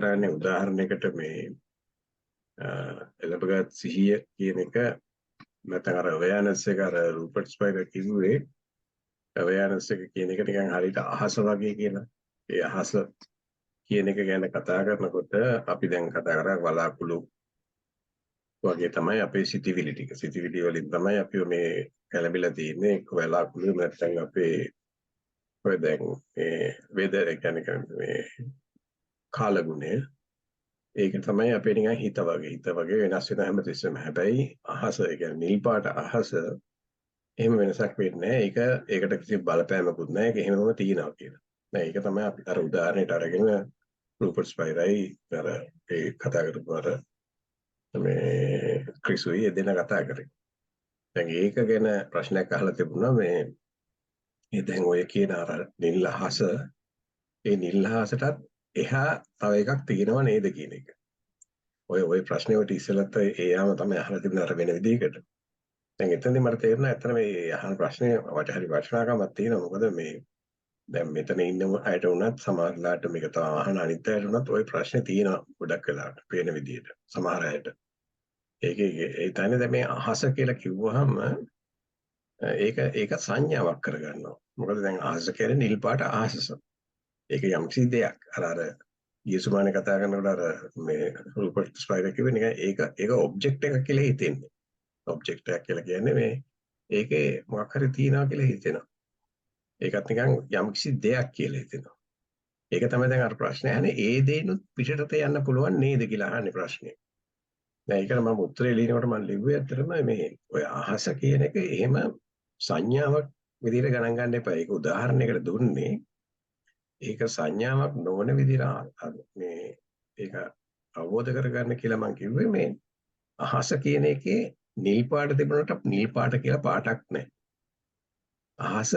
කරන්නේ උදාහරණයකට මේ එළඹගත් සිහිය කියන එක නැත්නම් අර awareness එක අර රූපර්ට් ස්පයිරර් කිව්වේ awareness එක කියන එක නිකන් හරියට අහස වගේ කියලා. ඒ අහස කියන එක ගැන කතා කරනකොට අපි දැන් කතා කරා වලාකුළු වගේ තමයි අපේ සිතිවිලි ටික. සිතිවිලි වලින් තමයි අපි මේ කැළඹිලා තියෙන්නේ. එක්ක වලාකුළු නැත්නම් අපේ ඔය දැන් මේ weather එක කියන්නේ මේ කාලගුණය. ඒක තමයි අපේ නිකන් හිත වගේ වෙනස් වෙන හැමතිස්සෙම. හැබැයි අහස ඒ කියන්නේ නිල් පාට අහස එහෙම වෙනසක් වෙන්නේ නැහැ. ඒකට කිසි බලපෑමකුත් නැහැ. ඒක එහෙමම තියෙනවා කියලා. නෑ ඒක තමයි අපි අර උදාහරණයට අරගෙන රූපර්ට් ස්පයිරයි අර ඒ කතා කරපු අර මේ ක්‍රිස්ුයි දෙන කතා කරේ. දැන් ඒක ගැන ප්‍රශ්නයක් අහලා තිබුණා මේ දැන් ඔය කියන අර නිල් අහස ඒ නිල් අහසටත් එහා තව එකක් තියෙනව නේද කියන එක. ඔය ප්‍රශ්නේ වලට ඉස්සෙල්ලත් ඒයාම තමයි අහලා තිබුණේ අර වෙන විදිහකට. දැන් එතනදී මට තේරුණා ඇත්තට මේ අහන ප්‍රශ්නේ හරි වටිනාකමක් තියෙනවා. මොකද මේ දැන් මෙතන ඉන්න අයට වුණත් සමහරලාට මේක තව අහන අනිත් අයට වුණත් ওই ප්‍රශ්නේ තියෙනවා ගොඩක් වෙලාවට පේන විදිහට සමහර අයට. ඒ තැන දැන් මේ අහස කියලා කිව්වහම ඒක සංඥාවක් කරගන්නවා. මොකද දැන් අහස කියන්නේ නිල් පාට අහසස. ඒක යම්කිසි දෙයක්. අර යේසුමානේ කතා කරනකොට අර මේ රූපර්ට් ස්පයිරර් කිව්වේ නිකන් ඒක ඔබ්ජෙක්ට් එකක් කියලා හිතෙන්නේ. ඔබ්ජෙක්ට් එකක් කියලා කියන්නේ මේ ඒකේ මොකක් හරි තියනවා කියලා හිතෙනවා. ඒකත් නිකන් යම්කිසි දෙයක් කියලා හිතෙනවා. ඒක තමයි දැන් අර ප්‍රශ්නේ අහන්නේ ඒ දේනුත් පිටට යන්න පුළුවන් නේද කියලා අහන්නේ ප්‍රශ්නේ. දැන් ඒකට මම උත්තරේ ලියනකොට මම ලිව්වේ ඇත්තටම මේ ඔය අහස කියන එක එහෙම සංඥාවක් විදිහට ගණන් ගන්න එපා. ඒක උදාහරණයකට දුන්නේ. ඒක සංඥාවක් නොවන විදිහට මේ ඒක අවබෝධ කරගන්න කියලා මම කිව්වේ මේ අහස කියන එකේ නිල් පාට තිබුණාට නිල් පාට කියලා පාටක් නැහැ. අහස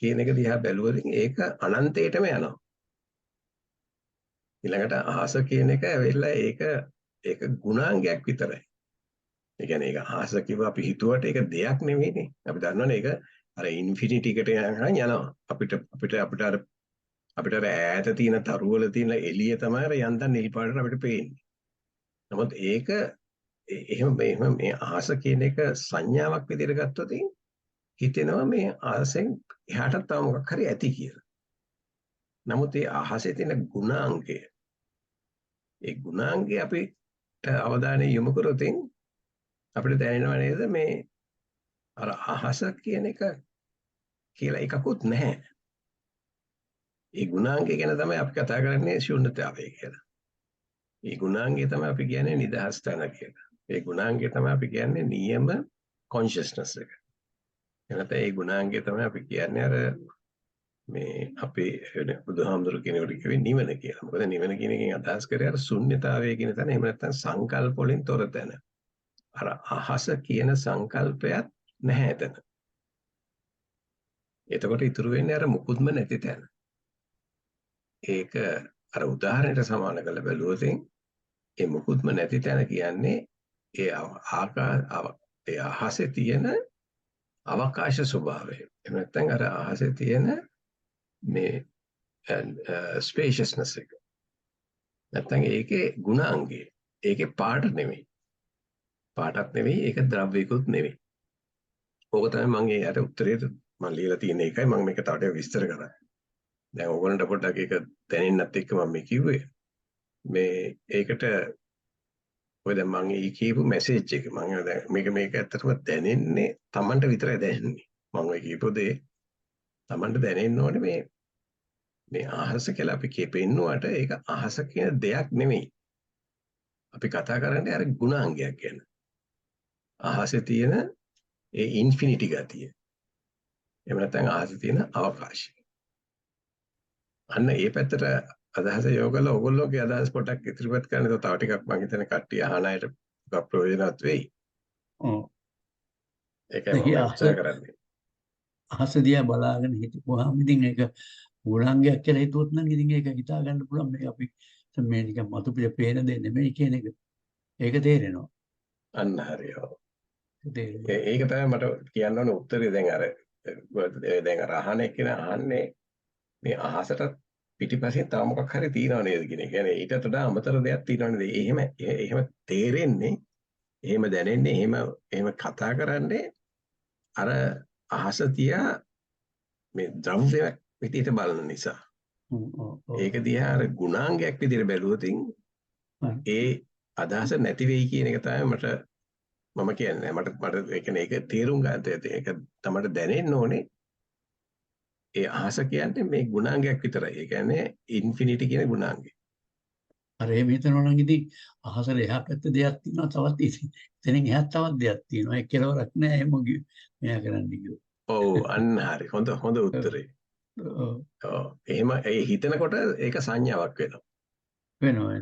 කියන එක දිහා බැලුවොත් ඒක අනන්තයටම යනවා. ඊළඟට අහස කියන එක ඇවිල්ලා ඒක ගුණාංගයක් විතරයි. ඒ කියන්නේ ඒක අහස කිව්ව අපි හිතුවට ඒක දෙයක් නෙවෙයිනේ. අපි දන්නවනේ ඒක අර ඉන්ෆිනිටි එකට යනවා. අපිට අර ඈත තියෙන තරුවල තියෙන එළිය තමයි අර යන්තම් නිල් පාටට අපිට පේන්නේ. නමුත් ඒක එහෙම මේ අහස කියන එක සංඥාවක් විදිහට ගත්තොත් හිතෙනවා මේ අහසෙන් එහාට තව මොකක් හරි ඇති කියලා. නමුත් ඒ අහසේ තියෙන ගුණාංගය අපිට අවධානය යොමු කරොත් අපිට දැනෙනව නේද මේ අර අහස කියන එක කියලා එකකුත් නැහැ. ඒ ගුණාංගය ගැන තමයි අපි කතා කරන්නේ ශූන්‍යතාවය කියලා. ඒ ගුණාංගය තමයි අපි කියන්නේ නිදහස් තැන කියලා. ඒ ගුණාංගය තමයි අපි කියන්නේ නියම කොන්ෂස්නස් එක. එනත ඒ ගුණාංගය තමයි අපි කියන්නේ අර මේ අපේ බුදුහාමුදුරු කෙනෙකුට කිව්වේ නිවන කියලා. මොකද නිවන කියන එකෙන් අදහස් කරේ අර ශුන්්‍යතාවය කියන තැන. එහෙම නැත්නම් සංකල්ප වලින් තොර තැන. අර අහස කියන සංකල්පයක් නැහැ එතන. එතකොට ඉතුරු වෙන්නේ අර මුකුත්ම නැති තැන. ඒක අර උදාහරණයට සමාන කරලා බැලුවොත් ඒ මුකුත්ම නැති තැන කියන්නේ ඒ අහසේ තියෙන අවකාශ ස්වභාවය. එහෙම නැත්නම් අර අහසේ තියෙන මේ ස්පේෂියස්නස් එක. නැත්නම් ඒකේ ගුණාංගය. ඒකේ පාට නෙමෙයි. පාටක් නෙමෙයි, ඒක ද්‍රව්‍යකුත් නෙමෙයි. ඕක තමයි මම ඒ අර උත්තරේට මම ලියලා තියෙන එකයි මම මේක තව ටිකක් විස්තර කරා. දැන් ඕගොල්ලන්ට පොඩ්ඩක් ඒක දැනෙන්නත් එක්ක මම මේ කිව්වේ. මේ ඒකට ඔය දැන් මම ඊ කියපු මැසේජ් එක මම දැන් මේක ඇත්තටම දැනෙන්නේ Tamanට විතරයි දැනෙන්නේ. මම ඔය කියපු දේ Tamanට දැනෙන්න ඕනේ මේ අහස කියලා අපි කියපෙන්නුවට ඒක අහස කියන දෙයක් නෙමෙයි. අපි කතා කරන්නේ අර ගුණාංගයක් ගැන. අහසේ තියෙන ඒ ඉන්ෆිනිටි ගතිය. එහෙම නැත්නම් අහසේ තියෙන අවකාශය. අන්න ඒ පැත්තට අදහස යොගල ඔයගොල්ලෝගේ අදහස් පොඩක් ඉදිරිපත් කරන්න තව ටිකක් මම හිතන කට්ටිය අහන අයට ප්‍රයෝජනවත් වෙයි. ඔව්. ඒකයි මම උත්සාහ කරන්නේ. අහස දිහා බලාගෙන හිටපුවාම ඉතින් ඒක ගුණාංගයක් කියලා හිතුවොත් නම් ඉතින් ඒක හිතා ගන්න පුළුවන් මේ අපි මේ නිකන් මතු පිට පේන දෙයක් නෙමෙයි කියන එක. ඒක තේරෙනවා. අන්න හරියෝ. ඒක තමයි මට කියන්න ඕන උත්තරේ දැන් අර අහන එක්කෙනා අහන්නේ මේ අහසට පිටිපස්සෙන් තව මොකක් හරි තියනව නේද කියන එක. කියන්නේ ඊටත් වඩා අමතර දෙයක් තියනව නේද? එහෙම තේරෙන්නේ, එහෙම දැනෙන්නේ, එහෙම කතා කරන්නේ අර අහස තියා මේ ද්‍රව්‍ය විදිහට බලන නිසා. ඒක දිහා අර ගුණාංගයක් විදිහට බැලුවොත් ඒ අදහස නැති වෙයි කියන එක තමයි මම කියන්නේ. මට ඒ කියන්නේ ඒක තේරුම් ගන්න ඒක තමයි දැනෙන්න ඕනේ. ඒ අහස කියන්නේ මේ ගුණාංගයක් විතරයි. ඒ කියන්නේ ඉන්ෆිනිටි කියන ගුණාංගය. අර එහෙම හිතනවා නම් ඉතින් අහසට එහා පැත්ත දෙයක් තියෙනවා, තවත් ඉතින් එතනින් එහාට තවත් දෙයක් තියෙනවා. ඒක කෙලවරක් නෑ එහෙම මෙයා කරන්න කිව්වොත්. ඔව් අන්න හරි. හොඳ උත්තරේ. ඔව්. එහෙම ඒ හිතනකොට ඒක සංඥාවක් වෙනවා. වෙනවා.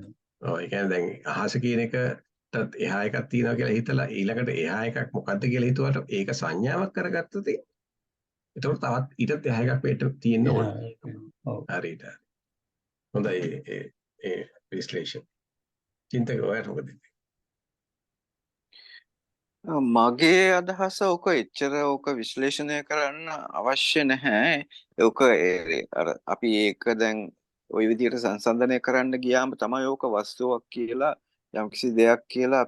ඔව් ඒ කියන්නේ දැන් අහස කියන එකටත් එහා එකක් තියෙනවා කියලා හිතලා ඊළඟට එහා එකක් මොකද්ද කියලා හිතුවට ඒක සංඥාවක් කරගත්තොත් එතකොට තවත් ඊටත් එහා එකක් වෙන්න තියෙන්න ඕනේ. ඔව්. හරියට. හොඳයි ඒ විශ්ලේෂණ. චින්තක ඔයාට මොකද? මගේ අදහස ඕක එච්චර ඕක විශ්ලේෂණය කරන්න අවශ්‍ය නැහැ. ඕක අර අපි ඒක දැන් ওই විදිහට සංසන්දනය කරන්න ගියාම තමයි ඕක වස්තුවක් කියලා යම්කිසි දෙයක් කියලා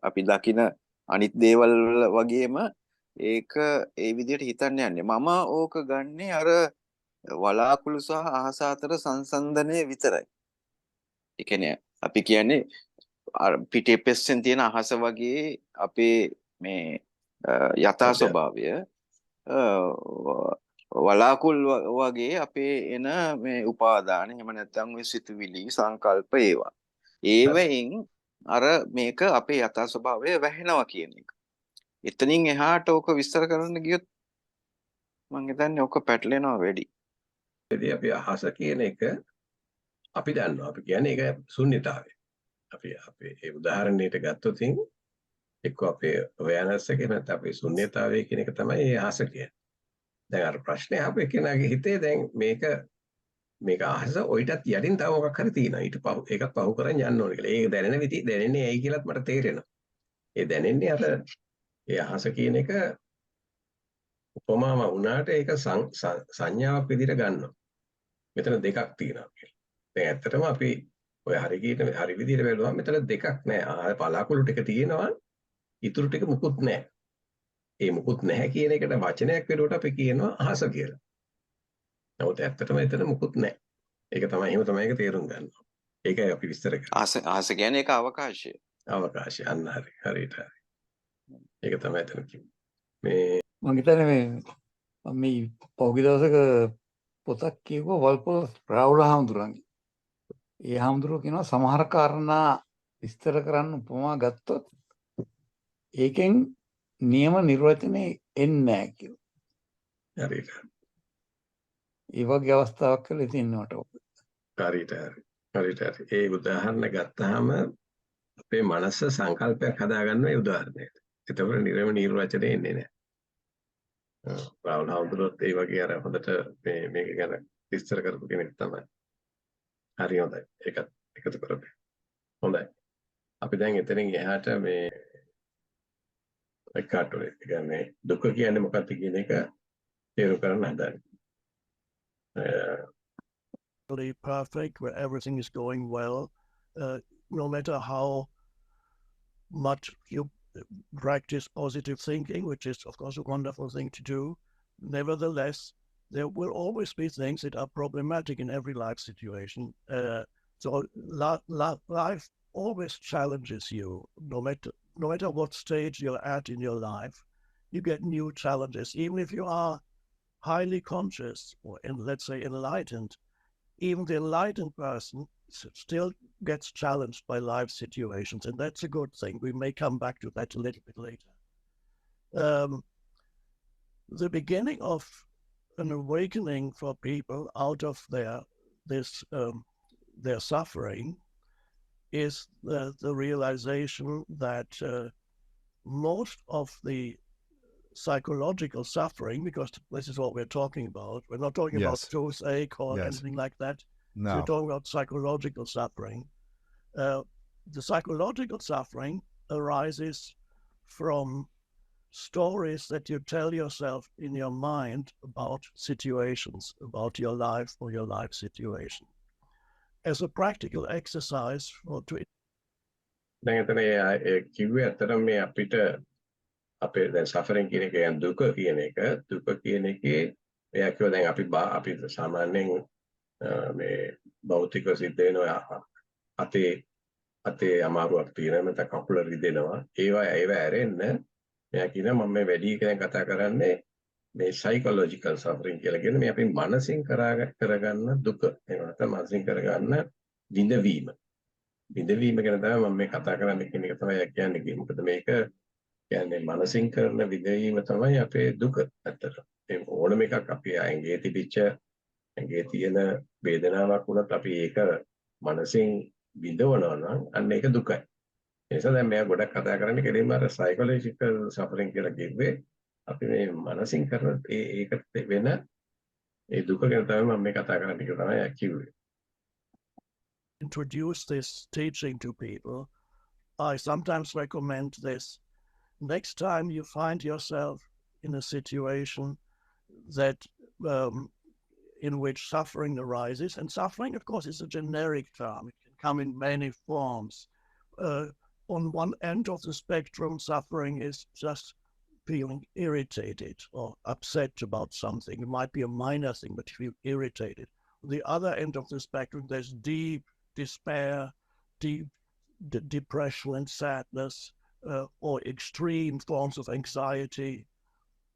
අපි දකින අනිත් දේවල් වගේම ඒක ඒ විදිහට හිතන්න යන්නේ. මම ඕක ගන්නේ අර වලාකුළු සහ අහස අතර සංසන්දනය විතරයි. ඒ කියන්නේ අපි කියන්නේ පිටේ පෙස්සෙන් තියෙන අහස වගේ අපේ මේ යථා ස්වභාවය වලාකුල් වගේ අපේ එන මේ උපාදාන එහෙම නැත්නම් ඔය සිතුවිලි සංකල්ප ඒවෙන් අර මේක අපේ යථා ස්වභාවය වැහෙනවා කියන එක. එතනින් එහාට ඕක විස්තර කරන්න ගියොත් මම හිතන්නේ ඕක පැටලෙනවා වැඩි. ඉතින් අපි අහස කියන එක අපි දන්නවා. අපි කියන්නේ ඒක ශුන්‍යතාවය. අපි ඒ උදාහරණයට ගත්තොත් එක්ක අපේ awareness එක නැත්නම් අපේ ශුන්‍යතාවය කියන එක තමයි ඒ අහස කියන්නේ. දැන් අර ප්‍රශ්නේ අපේ කෙනාගේ හිතේ දැන් මේක අහස ඔයිටත් යටින් තව මොකක් හරි තියෙනවා. ඒකත් පහු කරන් යන්න ඕනේ කියලා. ඒක දැනෙන්නේ ඇයි කියලාත් මට තේරෙනවා. ඒ දැනෙන්නේ අර ඒ අහස කියන එක උපමාව වුණාට ඒක සංඥාවක් විදිහට ගන්නවා. මෙතන දෙකක් තියෙනවා කියලා. දැන් ඇත්තටම අපි ඔය හරි විදිහට බැලුවම මෙතන දෙකක් නෑ. පලාකුළු ටික තියෙනවා. ඉතුරු ටික මුකුත් නෑ. ඒ මුකුත් නැහැ කියන එකට වචනයක් වෙනුවට අපි කියනවා අහස කියලා. නමුත් ඇත්තටම එතන මුකුත් නෑ. ඒක තමයි එහෙම තමයි ඒක තේරුම් ගන්න. ඒකයි අපි විස්තර කරන්නේ. අහස කියන්නේ ඒක අවකාශය. අවකාශය අන්න හරියට හරි. ඒක තමයි එතන කිව්වේ. මම හිතන්නේ මේ පොගි දවසක පොතක් කියවුවා වල්පොල රාහුල හාමුදුරන්ගේ. ඒ හාමුදුරුවෝ කියනවා සමහර කාරණා විස්තර කරන්න උපමා ගත්තොත් ඒකෙන් නියම නිර්වචනේ එන්නේ නැහැ කියලා. හරියට. ඒ වගේ අවස්ථාවක් කියලා තියෙනවට ඔක. හරියට. ඒ උදාහරණ ගත්තාම අපේ මනස සංකල්පයක් හදාගන්න ඒ උදාහරණයට. ඒතකොට නිර්වචනේ එන්නේ නැහැ. රාහුල හාමුදුරුවෝත් ඒ වගේ අර හොඳට මේක ගැන විස්තර කරපු කෙනෙක් තමයි. හරි හොඳයි. ඒකත් එකතු කරපේ. හොඳයි. අපි දැන් එතනින් එහාට මේ Eckhart Tolle කියන්නේ දුක කියන්නේ මොකක්ද කියන එක තේරුම් ගන්න හදන්නේ. Perfect, where everything is going well, no matter how much you practice positive thinking, which is of course a wonderful thing to do. Nevertheless, there will always be things that are problematic in every life situation. So life always challenges you, no matter what stage you're at in your life. You get new challenges, even if you are highly conscious or let's say enlightened. Even the enlightened person still gets challenged by life situations, and that's a good thing. We may come back to that a little bit later. The beginning of an awakening for people out of their suffering is the realization that most of the psychological suffering, because this is what we're talking about. We're not talking about toothache or anything like that. No. We're talking about psychological suffering. The psychological suffering arises from stories that you tell yourself in your mind about situations, about your life or your life situation. as a practical exercise or to දැන් එතන ඒ කිව්වේ ඇත්තටම මේ අපිට අපේ දැන් සෆරින් කියන එක කියන්නේ දුක කියන එක. දුක කියන එකේ එයා කිව්වා දැන් අපි සාමාන්‍යයෙන් මේ භෞතික සිද්ධ වෙනවා අතේ අමාරුවක් තියෙනවා නැත්නම් කකුල රිදෙනවා. ඒවා ඇරෙන්න මෙයා කියනවා මම මේ වැඩි දැන් කතා කරන්නේ මේ සයිකොලොජිකල් සෆරින් කියලා කියන්නේ මේ අපි මනසින් කරගන්න දුක. එහෙම නැත්නම් මනසින් කරගන්න විඳවීම. විඳවීම ගැන තමයි මම මේ කතා කරන්නේ කියන එක තමයි කියන්නේ. මොකද මේක කියන්නේ මනසින් කරන විඳවීම තමයි අපේ දුක ඇත්තට. ඒ ඕනම එකක් අපි ඇඟේ තියෙන වේදනාවක් වුණත් අපි ඒක මනසින් විඳවනවා නම් අන්න ඒක දුකයි. ඒ නිසා දැන් මම ගොඩක් කතා කරන්නේ කෙලින්ම අර සයිකොලොජිකල් සෆරින් කියලා කිව්වේ අපි මේ මනසින් කරන ඒකට වෙන ඒ දුක ගැන තමයි මම මේ කතා කරන්නේ කියලා තමයි කිව්වේ. introduce this teaching to people, I sometimes recommend this. Next time you find yourself in a situation that in which suffering arises, and suffering, of course, is a generic term. It can come in many forms. On one end of the spectrum, suffering is just feeling irritated or upset about something. It might be a minor thing, but you feel irritated. On the other end of the spectrum, there's deep despair, deep depression and sadness, or extreme forms of anxiety,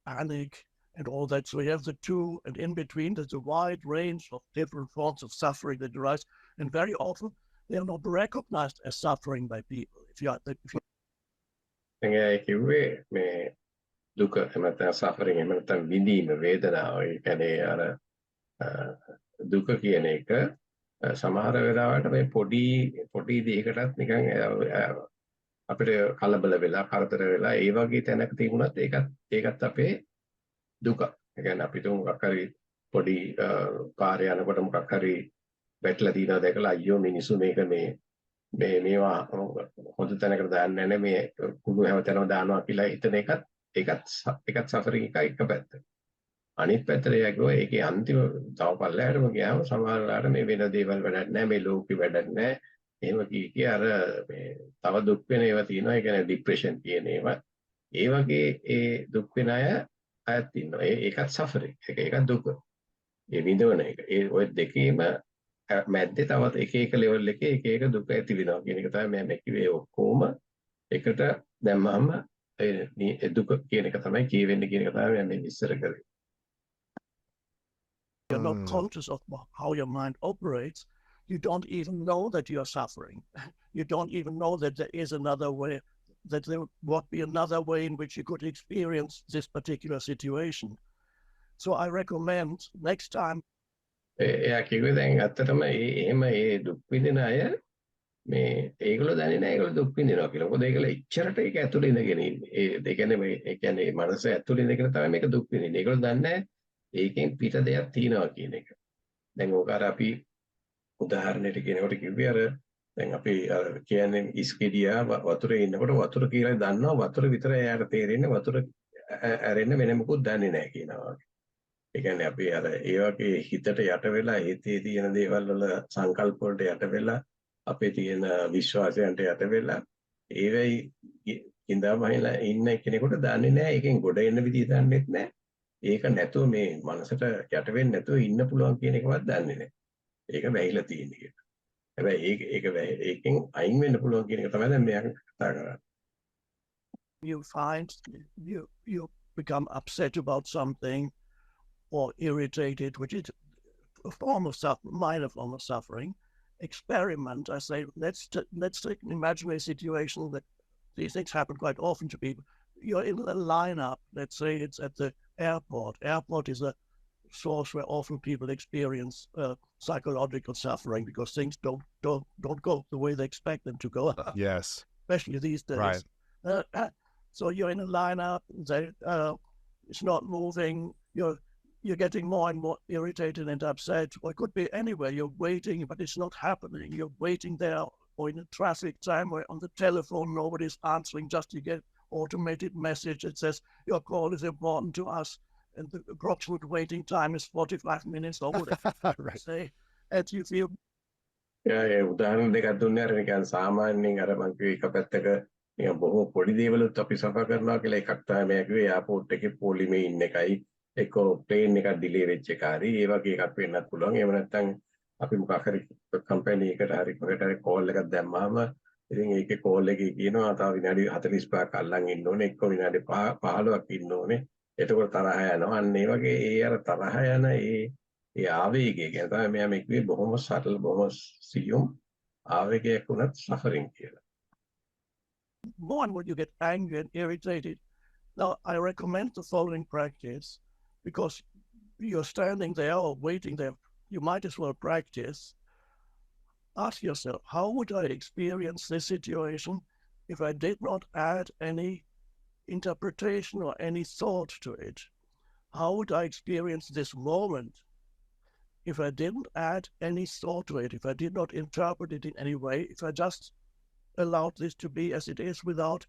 panic, and all that. So you have the two, and in between there's a wide range of different forms of suffering that arise, and very often they are not recognized as suffering by people. කිව්වේ මේ දුක එහෙම නැත්නම් සෆරින් එහෙම නැත්නම් විඳීම වේදනාව ඒ කියන්නේ අර දුක කියන එක සමහර වෙලාවට මේ පොඩි දෙයකටත් නිකන් අපිට කලබල වෙලා කරදර වෙලා ඒ වගේ තැනක තිබුණත් ඒකත් අපේ දුක. ඒ කියන්නේ අපි තුන් මොකක් හරි පොඩි පාරේ යනකොට මොකක් හරි වැටලා තියෙනවා දැකලා අයියෝ මිනිස්සු මේවා හොඳ තැනකට දාන්නේ නැහැ මේ කුණු හැමතැනම දානවා කියලා හිතන ඒකත් සෆරින් එක පැත්ත. අනිත් පැත්තට යගෝ ඒකේ අන්තිම තව පල්ලෙහාටම ගියාම සමහරවල්ලාට මේ වෙන දේවල් වැඩක් නැහැ මේ ලෝකෙ වැඩක් නැහැ. එහෙම කී අර මේ තව දුක් වෙන ඒවා තියෙනවා. ඒ කියන්නේ ડિප්‍රෙෂන් කියන ඒවා. ඒ වගේ ඒ දුක් වෙන අයත් ඉන්නවා. ඒකත් සෆරින්. ඒකත් දුක. ඒ විඳවන එක. ඒ ඔය දෙකේම මැද්දේ තවත් එක ලෙවල් එකේ එක දුක ඇති වෙනවා කියන එක තමයි මම කිව්වේ. ඔක්කොම එකට දැම්මම ඒ දුක කියන එක තමයි කියවෙන්නේ කියන එක තමයි මම ඉස්සර කරේ. You're not conscious of how your mind operates. You don't even know that you are suffering. You don't even know that there is another way, that there would be another way in which you could experience this particular situation. So I recommend next time. එයා කිව්වේ දැන් ඇත්තටම එහෙම ඒ දුක් විඳින අය මේ ඒගොල්ලෝ දන්නේ නැහැ ඒගොල්ලෝ දුක් විඳිනවා කියලා. මොකද ඒගොල්ලෝ එච්චරට ඒක ඇතුළේ ඉඳගෙන ඉන්නේ. ඒ කියන්නේ මනස ඇතුළේ ඉඳගෙන තමයි මේක දුක් විඳින්නේ. ඒගොල්ලෝ දන්නේ නැහැ ඒකෙන් පිට දෙයක් තියෙනවා කියන එක. දැන් ඕක අර අපි උදාහරණයක් කියනකොට කිව්වේ අර දැන් අපි කියන්නේ ඉස්කෙඩියා වතුරේ ඉන්නකොට වතුර කියලා දන්නවා වතුර විතර එයාට තේරෙන්නේ වතුර ඇරෙන්න වෙන මොකුත් දන්නේ නැහැ කියනවා. ඒ කියන්නේ අපි අර ඒ වගේ හිතට යට වෙලා හිතේ තියෙන දේවල් වල සංකල්ප වලට යට වෙලා අපේ තියෙන විශ්වාසයන්ට යට වෙලා ඒවයි ඉඳමහිලා ඉන්න කෙනෙකුට දන්නේ නැහැ ඒකෙන් ගොඩ එන්න විදිහ දන්නේත් නැහැ. ඒක නැතුව මේ මනසට යට වෙන්නේ නැතුව ඉන්න පුළුවන් කියන එකවත් දන්නේ නැහැ. ඒක වැහිලා තියෙන එක. හැබැයි ඒකෙන් අයින් වෙන්න පුළුවන් කියන එක තමයි දැන් මෙයා කතා කරන්නේ. You find you become upset about something or irritated, which is a form of minor form of suffering. Experiment. I say, let's take an imaginary situation that these things happen quite often to people. You're in a lineup. Let's say it's at the airport. Airport is a source where often people experience psychological suffering because things don't go the way they expect them to go. Yes. Especially these days. Right. So you're in a lineup. It's not moving. You're getting more and more irritated and upset. Or it could be anywhere. You're waiting, but it's not happening. You're waiting there, or in a traffic jam, or on the telephone, nobody's answering. Just you get automated message that says your call is important to us, and the approximate waiting time is 45 minutes or whatever. Right. Say, and you feel ඒ උදාහරණ දෙකක් දුන්නේ අර නිකන් සාමාන්‍යයෙන් අර මං කිව්වේ එක පැත්තක නිකන් බොහෝ පොඩි දේවලුත් අපි සෆර් කරනවා කියලා එකක් තමයි මම කිව්වේ එයාපෝට් එකේ පොලිමේ ඉන්න එකයි එක්ක ප්ලේන් එකක් ඩිලේ වෙච්ච එක හරි ඒ වගේ එකක් වෙන්නත් පුළුවන්. එහෙම නැත්නම් අපි මොකක් හරි කම්පැනි එකට හරි මොකට හරි කෝල් එකක් දැම්මාම ඉතින් ඒකේ කෝල් එකේ කියනවා තව විනාඩි 45ක් අල්ලන් ඉන්න ඕනේ එක්ක විනාඩි 15ක් ඉන්න ඕනේ. එතකොට තරහ යනවා. අන්න ඒ වගේ ඒ අර තරහ යන ඒ ආවේගය ගැන තමයි මෙයා මේ කිව්වේ බොහොම සරල බොහොම සියුම් ආවේගයක් වුණත් සෆරින් කියලා. More and more you get angry and irritated. Now, I recommend the following practice because you're standing there or waiting there. You might as well practice. Ask yourself, how would I experience this situation if I did not add any interpretation or any thought to it? How would I experience this moment if I didn't add any thought to it, if I did not interpret it in any way, if I just allowed this to be as it is without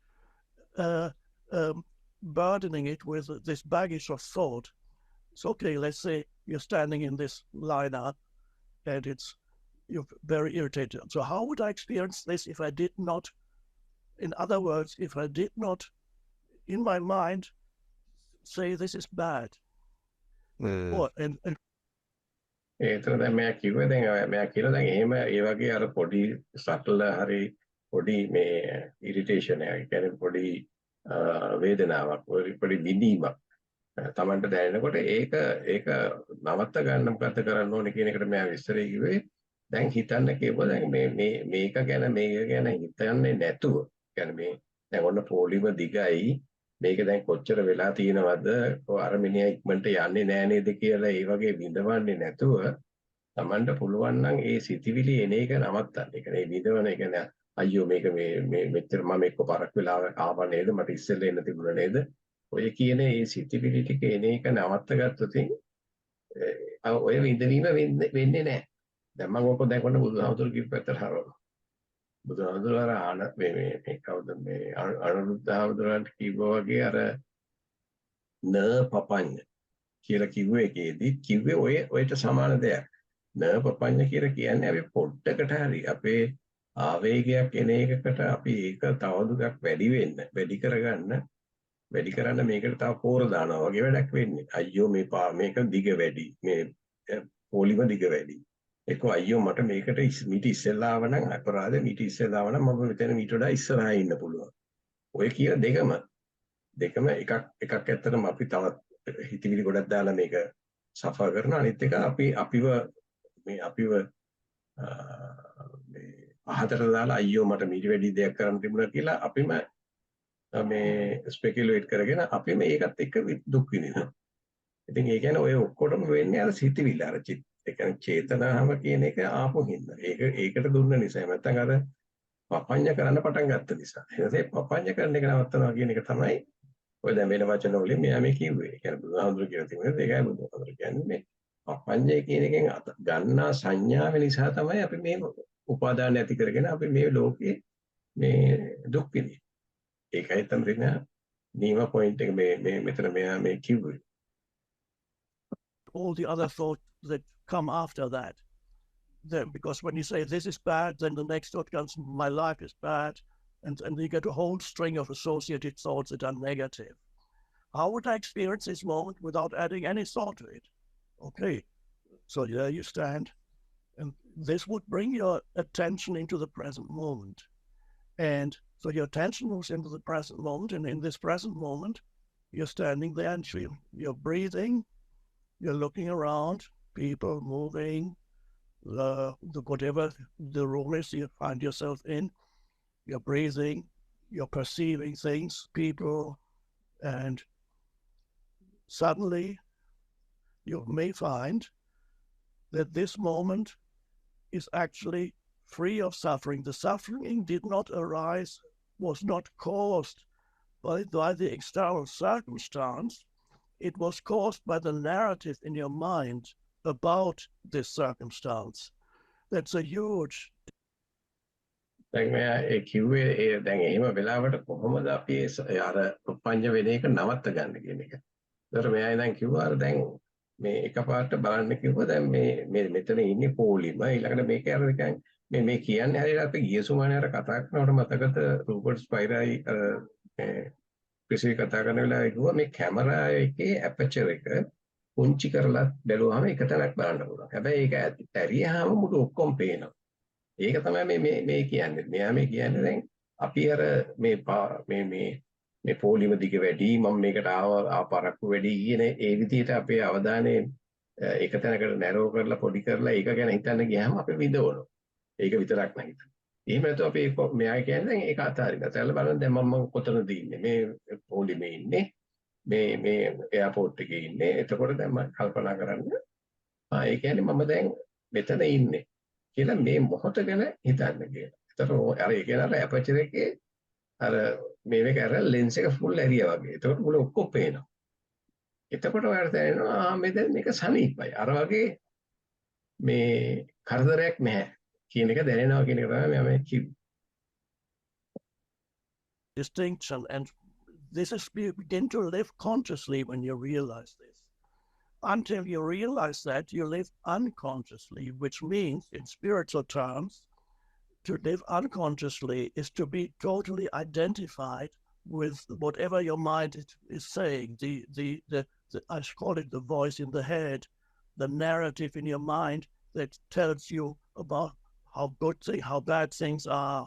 burdening it with this baggage of thought? It's okay, let's say you're standing in this lineup and you're very irritated. So how would I experience this if I did not, in other words, if I did not, in my mind, say this is bad? Or, and ඒතර දැන් මම කිව්වේ දැන් මම කියලා දැන් එහෙම ඒ වගේ අර පොඩි සටල් හරි පොඩි මේ ඉරිටේෂන් එකක් කියන්නේ පොඩි වේදනාවක් පොඩි විඳීමක් තමන්ට දැනෙනකොට ඒක නවත්ත ගන්න මොකද කරන්න ඕනේ කියන එකට මම විස්තරය කිව්වේ දැන් හිතන්න කිව්වා දැන් මේක ගැන හිතන්නේ නැතුව කියන්නේ මේ දැන් ඔන්න පොලිම දිගයි මේක දැන් කොච්චර වෙලා තියෙනවද අර මිනිහා ඉක්මනට යන්නේ නෑ නේද කියලා ඒ වගේ විඳවන්නේ නැතුව තමන්ට පුළුවන් නම් ඒ සිතිවිලි එන එක නවත්තන්න. ඒ කියන්නේ විඳවන එක නෑ අයියෝ මේක මේ මෙච්චර මම එක්ක පරක් වෙලා ආවා නේද මට ඉස්සෙල්ලා එන්න තිබුණා නේද ඔය කියන ඒ සිතිවිලි ටික එන එක නවත්ත ගත්තොත් ඔය විඳවීම වෙන්නේ නෑ. දැන් මම ඔක දැන් කොන්න බුදුහාමුදුරු කිව්ව පැත්තට හරවනවා. බුදුහාමුදුරු අර මේ කවුද මේ අනුරුද්ධහාමුදුරන්ට කිව්වා වගේ අර න පපඤ්ඤ කියලා කිව්ව එකේදී කිව්වේ ඔයට සමාන දෙයක්. න පපඤ්ඤ කියලා කියන්නේ අපි පොඩ්ඩකට හරි අපේ ආවේගයක් එන එකකට අපි ඒක තවදුරටත් වැඩි කරන්න මේකට තව පෝර දානවා වගේ වැඩක් වෙන්නේ. අයියෝ මේක දිග වැඩි. මේ පොලිම දිග වැඩි. ඒක අයියෝ මට මේකට මීට ඉස්සෙල්ලා ආව නම් අපරාධ මීට ඉස්සෙල්ලා ආව නම් මම මෙතන මීට වඩා ඉස්සරහා ඉන්න පුළුවන්. ඔය කියන දෙකම එකක් ඇත්තටම අපි තවත් හිතවිලි ගොඩක් දාලා මේක සෆර් කරනවා. අනිත් එක අපිව මේ අහතර දාලා අයියෝ මට මීට වැඩි දෙයක් කරන්න තිබුණා කියලා අපිම මේ ස්පෙකියුලේට් කරගෙන අපි මේකත් එක්ක දුක් විඳිනවා. ඉතින් ඒ කියන්නේ ඔය ඔක්කොටම වෙන්නේ අර සිතිවිල්ල අර ඒ කියන්නේ චේතනාව කියන එක ආපු හින්දා. ඒකට දුන්න නිසා නැත්නම් අර පපඤ්ඤ කරන්න පටන් ගත්ත නිසා. ඊට පපඤ්ඤ කරන එක නවත්තනවා කියන එක තමයි ඔය දැන් වෙන වචන වලින් මෙයා මේ කිව්වේ. ඒ කියන්නේ බුදුහාමුදුරු කියලා තිබුණේ ඒකයි බුදුහාමුදුරු කියන්නේ මේ පපඤ්ඤය කියන එකෙන් ගන්නා සංඥාව නිසා තමයි අපි මේ උපාදාන ඇති කරගෙන අපි මේ ලෝකේ මේ දුක් විඳින්නේ. ඒකයි තමයි නීම පොයින්ට් එක මේ මෙතන මෙයා මේ කිව්වේ. all the other thoughts that come after that. Then, because when you say this is bad, then the next thought comes, my life is bad, and you get a whole string of associated thoughts that are negative. How would I experience this moment without adding any thought to it? Okay, so there you stand, and this would bring your attention into the present moment. And so your attention moves into the present moment, and in this present moment, you're standing there and you're breathing, you're looking around, people moving, whatever the room is you find yourself in, you're breathing, you're perceiving things, people, and suddenly you may find that this moment is actually free of suffering. The suffering did not arise, was not caused by the external circumstance. It was caused by the narrative in your mind about this circumstance. That's a huge. දැන් මෙයා ඒ කිව්වේ දැන් එහෙම වෙලාවට කොහොමද අපි අර පපඤ්ඤ වෙන එක නවත්ත ගන්න කියන එක. ඒතර මෙයා දැන් කිව්වා අර දැන් මේ එකපාරට බලන්න කිව්වා දැන් මේ මෙතන ඉන්නේ පොලිම ඊළඟට මේක අර නිකන් මේ කියන්නේ හරියට අපි ගිය සුමානේ අර කතා කරනකොට මතකද රූපර්ට් ස්පයිරයි ප්‍රිසිල් කතා කරන වෙලාවේ කිව්වා මේ කැමරා එකේ ඇපර්චර් එක පුංචි කරලා බැලුවාම එක තැනක් බලන්න පුළුවන්. හැබැයි ඒක ඇරියාම මුළු ඔක්කොම පේනවා. ඒක තමයි මේ කියන්නේ. මෙයා මේ කියන්නේ දැන් අපි අර මේ පොලිම දිග වැඩි මම මේකට ආපරක්කු වැඩි කියන ඒ විදිහට අපේ අවධානය එක තැනකට නැරෝ කරලා පොඩි කරලා ඒක ගැන හිතන්න ගියාම අපි විඳවනවා. ඒක විතරක් නැහැ. එහෙම නැත්නම් අපි මෙයා කියන්නේ ඒක අතාරින්න. ඇතැල්ල බලන්න දැන් මම කොතනද ඉන්නේ? මේ පොලිමේ ඉන්නේ. මේ එයාපෝට් එකේ ඉන්නේ. එතකොට දැන් මම කල්පනා කරන්න ඒ කියන්නේ මම දැන් මෙතන ඉන්නේ කියලා මේ මොහොත ගැන හිතන්න කියලා. එතකොට අර ඒ කියන්නේ අර ඇපර්චර් එකේ අර මේක අර ලෙන්ස් එක ෆුල් ඇරියා වගේ. එතකොට මුල ඔක්කොම පේනවා. එතකොට ඔයාලට දැනෙනවා මේ දැන් මේක සනීපයි. අර වගේ මේ කරදරයක් නැහැ කියන එක දැනෙනවා කියන එක තමයි මම කිව්වේ. Distinction, and this is you begin to live consciously when you realize this. Until you realize that, you live unconsciously, which means in spiritual terms, to live unconsciously is to be totally identified with whatever your mind is saying. I call it the voice in the head, the narrative in your mind that tells you about how good things, how bad things are,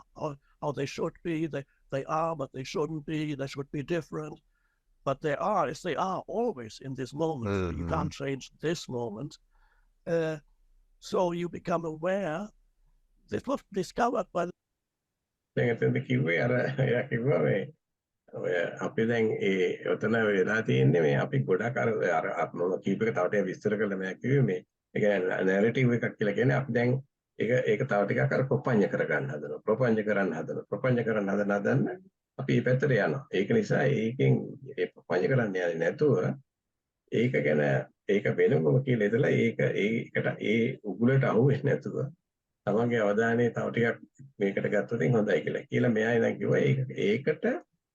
how they should be. They are, but they shouldn't be. They should be different. But they are, as they are always in this moment. Mm-hmm. You can't change this moment. So you become aware. This was discovered by දැන් එතනද කිව්වේ අර එයා කිව්වා මේ ඔය අපි දැන් ඔතන වෙලා තියෙන්නේ මේ අපි ගොඩක් අර මම කීප එක තව ටිකක් විස්තර කළා මම කිව්වේ මේ ඒ කියන්නේ නැරටිව් එකක් කියලා කියන්නේ අපි දැන් ඒක තව ටිකක් අර ප්‍රපංච කරගන්න හදනවා. ප්‍රපංච කරන්න හදන අපි මේ පැත්තට යනවා. ඒක නිසා ඒකෙන් ඒ ප්‍රපංච කරන්න යන්නේ නැතුව ඒක ගැන ඒක වෙනම කියලා ඉතලා ඒකට ඒ උගුලට අහු වෙන්නේ නැතුව තමන්ගේ අවධානය තව ටිකක් මේකට ගත්තොත් හොඳයි කියලා මෙයා ඉතින් කිව්වා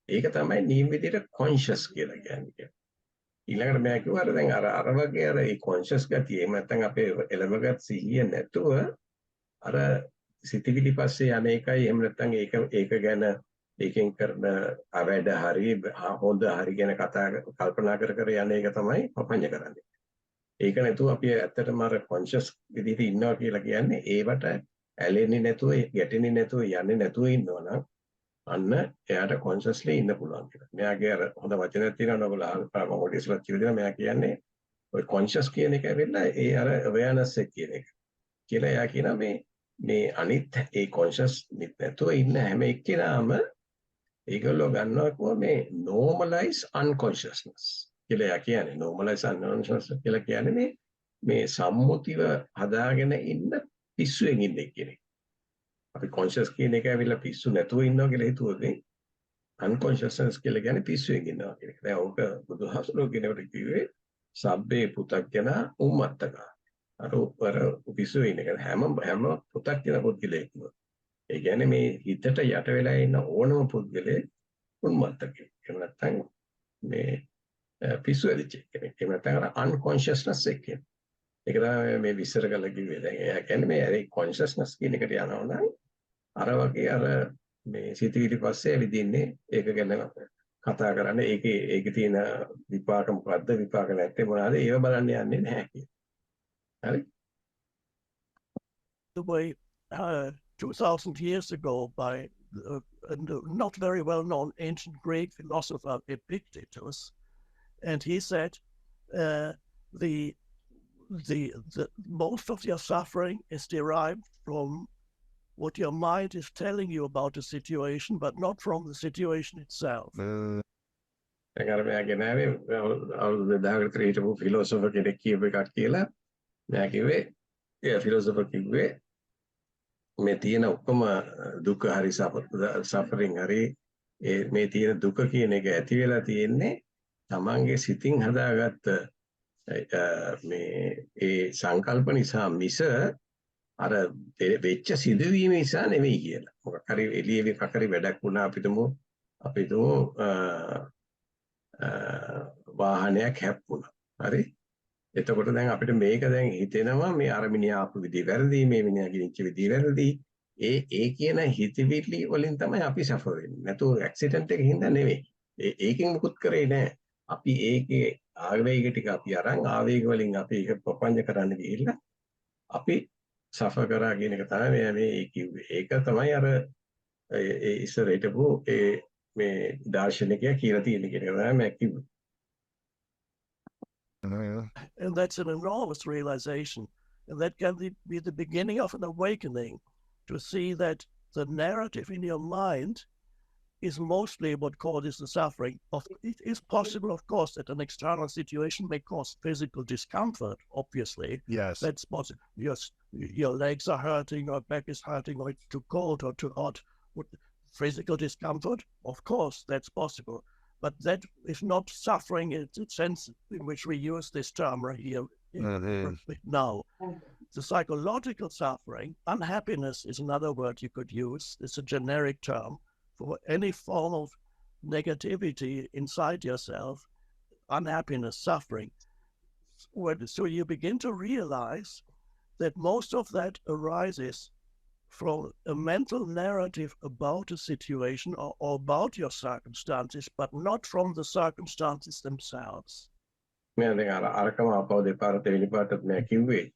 ඒක තමයි නියම විදිහට කොන්ෂස් කියලා කියන්නේ. ඊළඟට මෙයා කිව්වා අර දැන් අර වගේ අර ඒ කොන්ෂස් ගතිය එහෙම නැත්නම් අපේ එළවගත් සිහිය නැතුව අර සිතිවිලි පස්සේ යන එකයි එහෙම නැත්නම් ඒක ගැන ඒකෙන් කරන අවැඩ හරි හොඳ හරි ගැන කල්පනා කර යන එක තමයි ප්‍රපංච කරන්නේ. ඒක නැතුව අපි ඇත්තටම අර කොන්ෂස් විදිහට ඉන්නවා කියලා කියන්නේ ඒවට ඇලෙන්නේ නැතුව ගැටෙන්නේ නැතුව යන්නේ නැතුව ඉන්නවනම් අන්න එයාට කොන්ෂස්ලි ඉන්න පුළුවන් කියලා. මෙයාගේ අර හොඳ වචනයක් තියෙනවා ඔයගොල්ලෝ අහන්න මම ඉස්සෙල්ලා කිව්වා මෙයා කියන්නේ ඔය කොන්ෂස් කියන එක ඇවිල්ලා ඒ අර අවයර්නස් එක කියන එක. කියලා එයා කියනවා මේ අනිත් ඒ කොන්ෂස් නැතුව ඉන්න හැම එක්කෙනාම ඒගොල්ලෝ ගන්නවා කොහොම මේ normalize unconsciousness කියලා එයා කියන්නේ. normalize unconsciousness කියලා කියන්නේ මේ සම්මුතිව හදාගෙන ඉන්න පිස්සුවෙන් ඉන්නේ කියන එක. අපි කොන්ෂස් කියන එක ඇවිල්ලා පිස්සු නැතුව ඉන්නවා කියලා හිතුවොත් unconsciousness කියලා කියන්නේ පිස්සුවෙන් ඉන්නවා කියන එක. දැන් ඕක බුදුහාමුදුරුවෝ කියනකොට කිව්වේ සබ්බේ පුතග්ජන උම්මත්තක. අර පිස්සුවේ ඉන්න එක හැම පුතග්ජන පුද්ගලයෙක්ම. ඒ කියන්නේ මේ හිතට යට වෙලා ඉන්න ඕනම පුද්ගලයෙක් උම්මත්තකෙක්. එහෙම නැත්නම් මේ පිස්සු ඇදිච්ච කෙනෙක්. එහෙම නැත්නම් අර unconsciousness එක. ඒක තමයි මේ විස්තර කරලා කිව්වේ. දැන් එයා කියන්නේ මේ අර consciousness කියන එකට යනවා නම් අර වගේ අර මේ සිතිවිලි පස්සේ විදින්නේ ඒක ගැන කතා කරන්නේ ඒකේ තියෙන විපාක මොකද්ද විපාක නැත්තේ මොනවාද ඒව බලන්න යන්නේ නැහැ කියලා. හරි? The way 2,000 years ago by a not very well known ancient Greek philosopher Epictetus, and he said the most of your suffering is derived from what your mind is telling you about the situation, but not from the situation itself. ඒකර මෙයා ගෙනාවේ අවුරුදු 1000කට විතර හිටපු philosopher කෙනෙක් කියපු එකක් කියලා. මෙයා කිව්වේ ඒ ෆිලොසොෆර් කිව්වේ මේ තියෙන ඔක්කොම දුක හරි සෆරින් හරි මේ තියෙන දුක කියන එක ඇති වෙලා තියෙන්නේ තමන්ගේ සිතින් හදාගත්ත මේ ඒ සංකල්ප නිසා මිස අර වෙච්ච සිදුවීම නිසා නෙවෙයි කියලා. මොකක් හරි එළියේ එකක් හරි වැඩක් වුණා අපිටම වාහනයක් හැප්පුණා. හරි? එතකොට දැන් අපිට මේක දැන් හිතෙනවා මේ අර මිනිහා ආපු විදිහ වැරදි, මේ මිනිහා ගිනිච්ච විදිහ වැරදි. ඒ කියන හිතවිලි වලින් තමයි අපි සෆර් වෙන්නේ. නැතුව ඇක්සිඩන්ට් එක හින්දා නෙවෙයි. ඒකෙන් මුකුත් කරේ නැහැ. අපි ඒකේ ආවේග ටික අපි අරන් ආවේග වලින් අපි ඒක ප්‍රපංච කරන්න ගිහිල්ලා අපි සෆර් කරා කියන එක තමයි මේ කිව්වේ. ඒක තමයි අර ඒ ඉස්සර හිටපු මේ දාර්ශනිකයා කියලා තියෙන කියන එක තමයි මම කිව්වේ. And that's an enormous realization. And that can be the beginning of an awakening to see that the narrative in your mind is mostly what causes the suffering. It is possible, of course, that an external situation may cause physical discomfort, obviously. Yes. That's possible. Your legs are hurting, or back is hurting, or it's too cold or too hot. Physical discomfort, of course, that's possible. But that is not suffering in the sense in which we use this term right here now. The psychological suffering, unhappiness is another word you could use. It's a generic term for any form of negativity inside yourself, unhappiness, suffering. So you begin to realize that most of that arises from a mental narrative about a situation or about your circumstances, but not from the circumstances themselves. මම දැන් අරකම අපව දෙපාර දෙවෙනි පාරටත් මම කිව්වේ.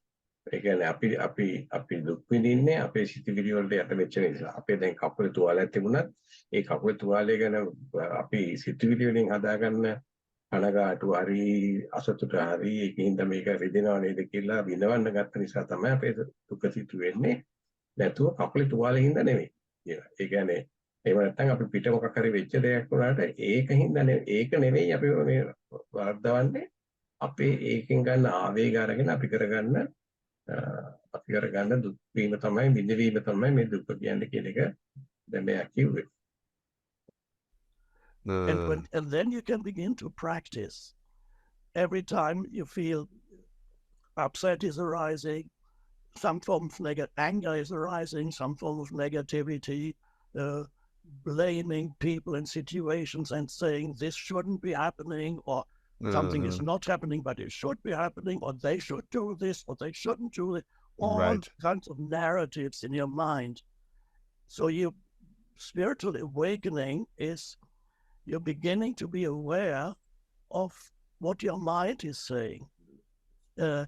ඒ කියන්නේ අපි දුක් විඳින්නේ අපේ සිතිවිලි වලට යට වෙච්ච නිසා. අපේ දැන් කකුලේ තුවාලයක් තිබුණත් ඒ කකුලේ තුවාලය ගැන අපි සිතිවිලි වලින් හදාගන්න කනගාටු හරි අසතුට හරි ඒකින්ද මේක රිදෙනව නේද කියලා විඳවන්න ගත්ත නිසා තමයි අපේ දුක සිදු වෙන්නේ. නැතුව කකුලේ තුවාලේ හින්දා නෙවෙයි. ඒ කියන්නේ එහෙම නැත්නම් අපි පිට මොකක් හරි වෙච්ච දෙයක් වුණාට ඒක නෙවෙයි අපි මේ වර්ධවන්නේ. අපේ ඒකෙන් ගන්න ආවේග අරගෙන අපි කරගන්න දුක් වීම තමයි විඳවීම තමයි මේ දුක කියන්නේ කියන එක දැන් මම කිව්වේ. And then you can begin to practice. Every time you feel upset is arising, some form of anger is arising, some form of negativity, blaming people and situations and saying this shouldn't be happening, or something is not happening but it should be happening, or they should do this or they shouldn't do it. All kinds of narratives in your mind. So spiritual awakening is you're beginning to be aware of what your mind is saying. The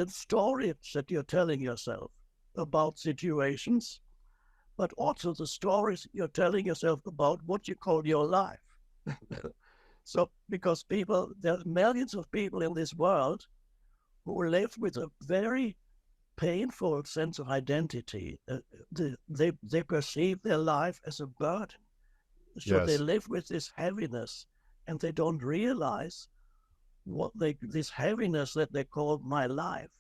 stories that you're telling yourself about situations, but also the stories you're telling yourself about what you call your life. So, because there are millions of people in this world who live with a very painful sense of identity. They perceive their life as a burden. So they live with this heaviness, and they don't realize this heaviness that they call my life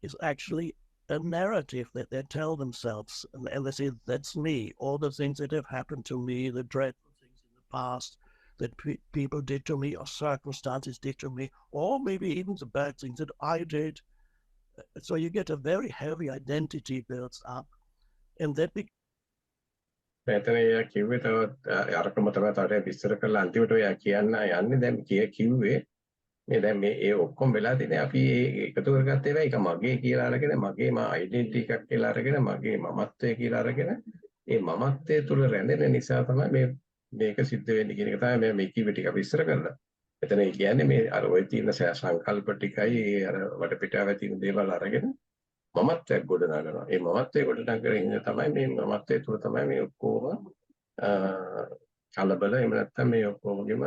is actually a narrative that they tell themselves. And they say, that's me. All the things that have happened to me, the dreadful things in the past that people did to me, or circumstances did to me, or maybe even the bad things that I did. So you get a very heavy identity builds up. And that මෙතන එයා කිව්වේ තවත් අරකම තමයි තව විස්තර කරලා අන්තිමට ඔයා කියන්න යන්නේ දැන් කිව්වේ මේ දැන් මේ ඒ ඔක්කොම වෙලා තියෙන්නේ අපි එකතු කරගත්ත ඒවා ඒක මගේ කියලා අරගෙන මගේ අයිඩෙන්ටිටි එකක් කියලා අරගෙන මගේ මමත්වය කියලා අරගෙන ඒ මමත්වය තුල රැඳෙන නිසා තමයි මේක සිද්ධ වෙන්නේ කියන එක තමයි මම මේ කිව්වේ ටික විස්තර කරලා. එතන කියන්නේ මේ අර ඔය තියෙන සංකල්ප ටිකයි අර වටපිටාවේ තියෙන දේවල් අරගෙන මමත්වයක් ගොඩනගනවා. ඒ මමත්වය ගොඩනගගෙන ඉන්න තමයි මේ මමත්වය තුල තමයි මේ ඔක්කොම කලබල එහෙම නැත්නම් මේ ඔක්කොමගෙම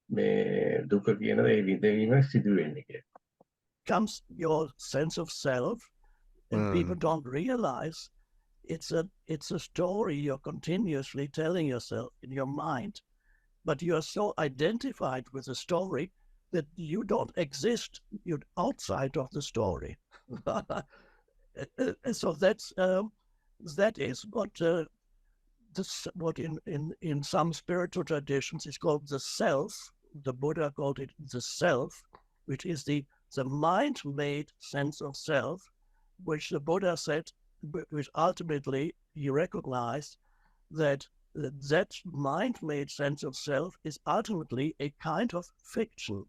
මේ දුක කියන ඒ විඳවීම සිදු වෙන්නේ කියලා. Comes your sense of self, and people don't realize it's a story you're continuously telling yourself in your mind, but you are so identified with the story that you don't exist. You're outside of the story. So that is what in some spiritual traditions is called the self. The Buddha called it the self, which is the mind-made sense of self, which the Buddha said, which ultimately he recognized that mind-made sense of self is ultimately a kind of fiction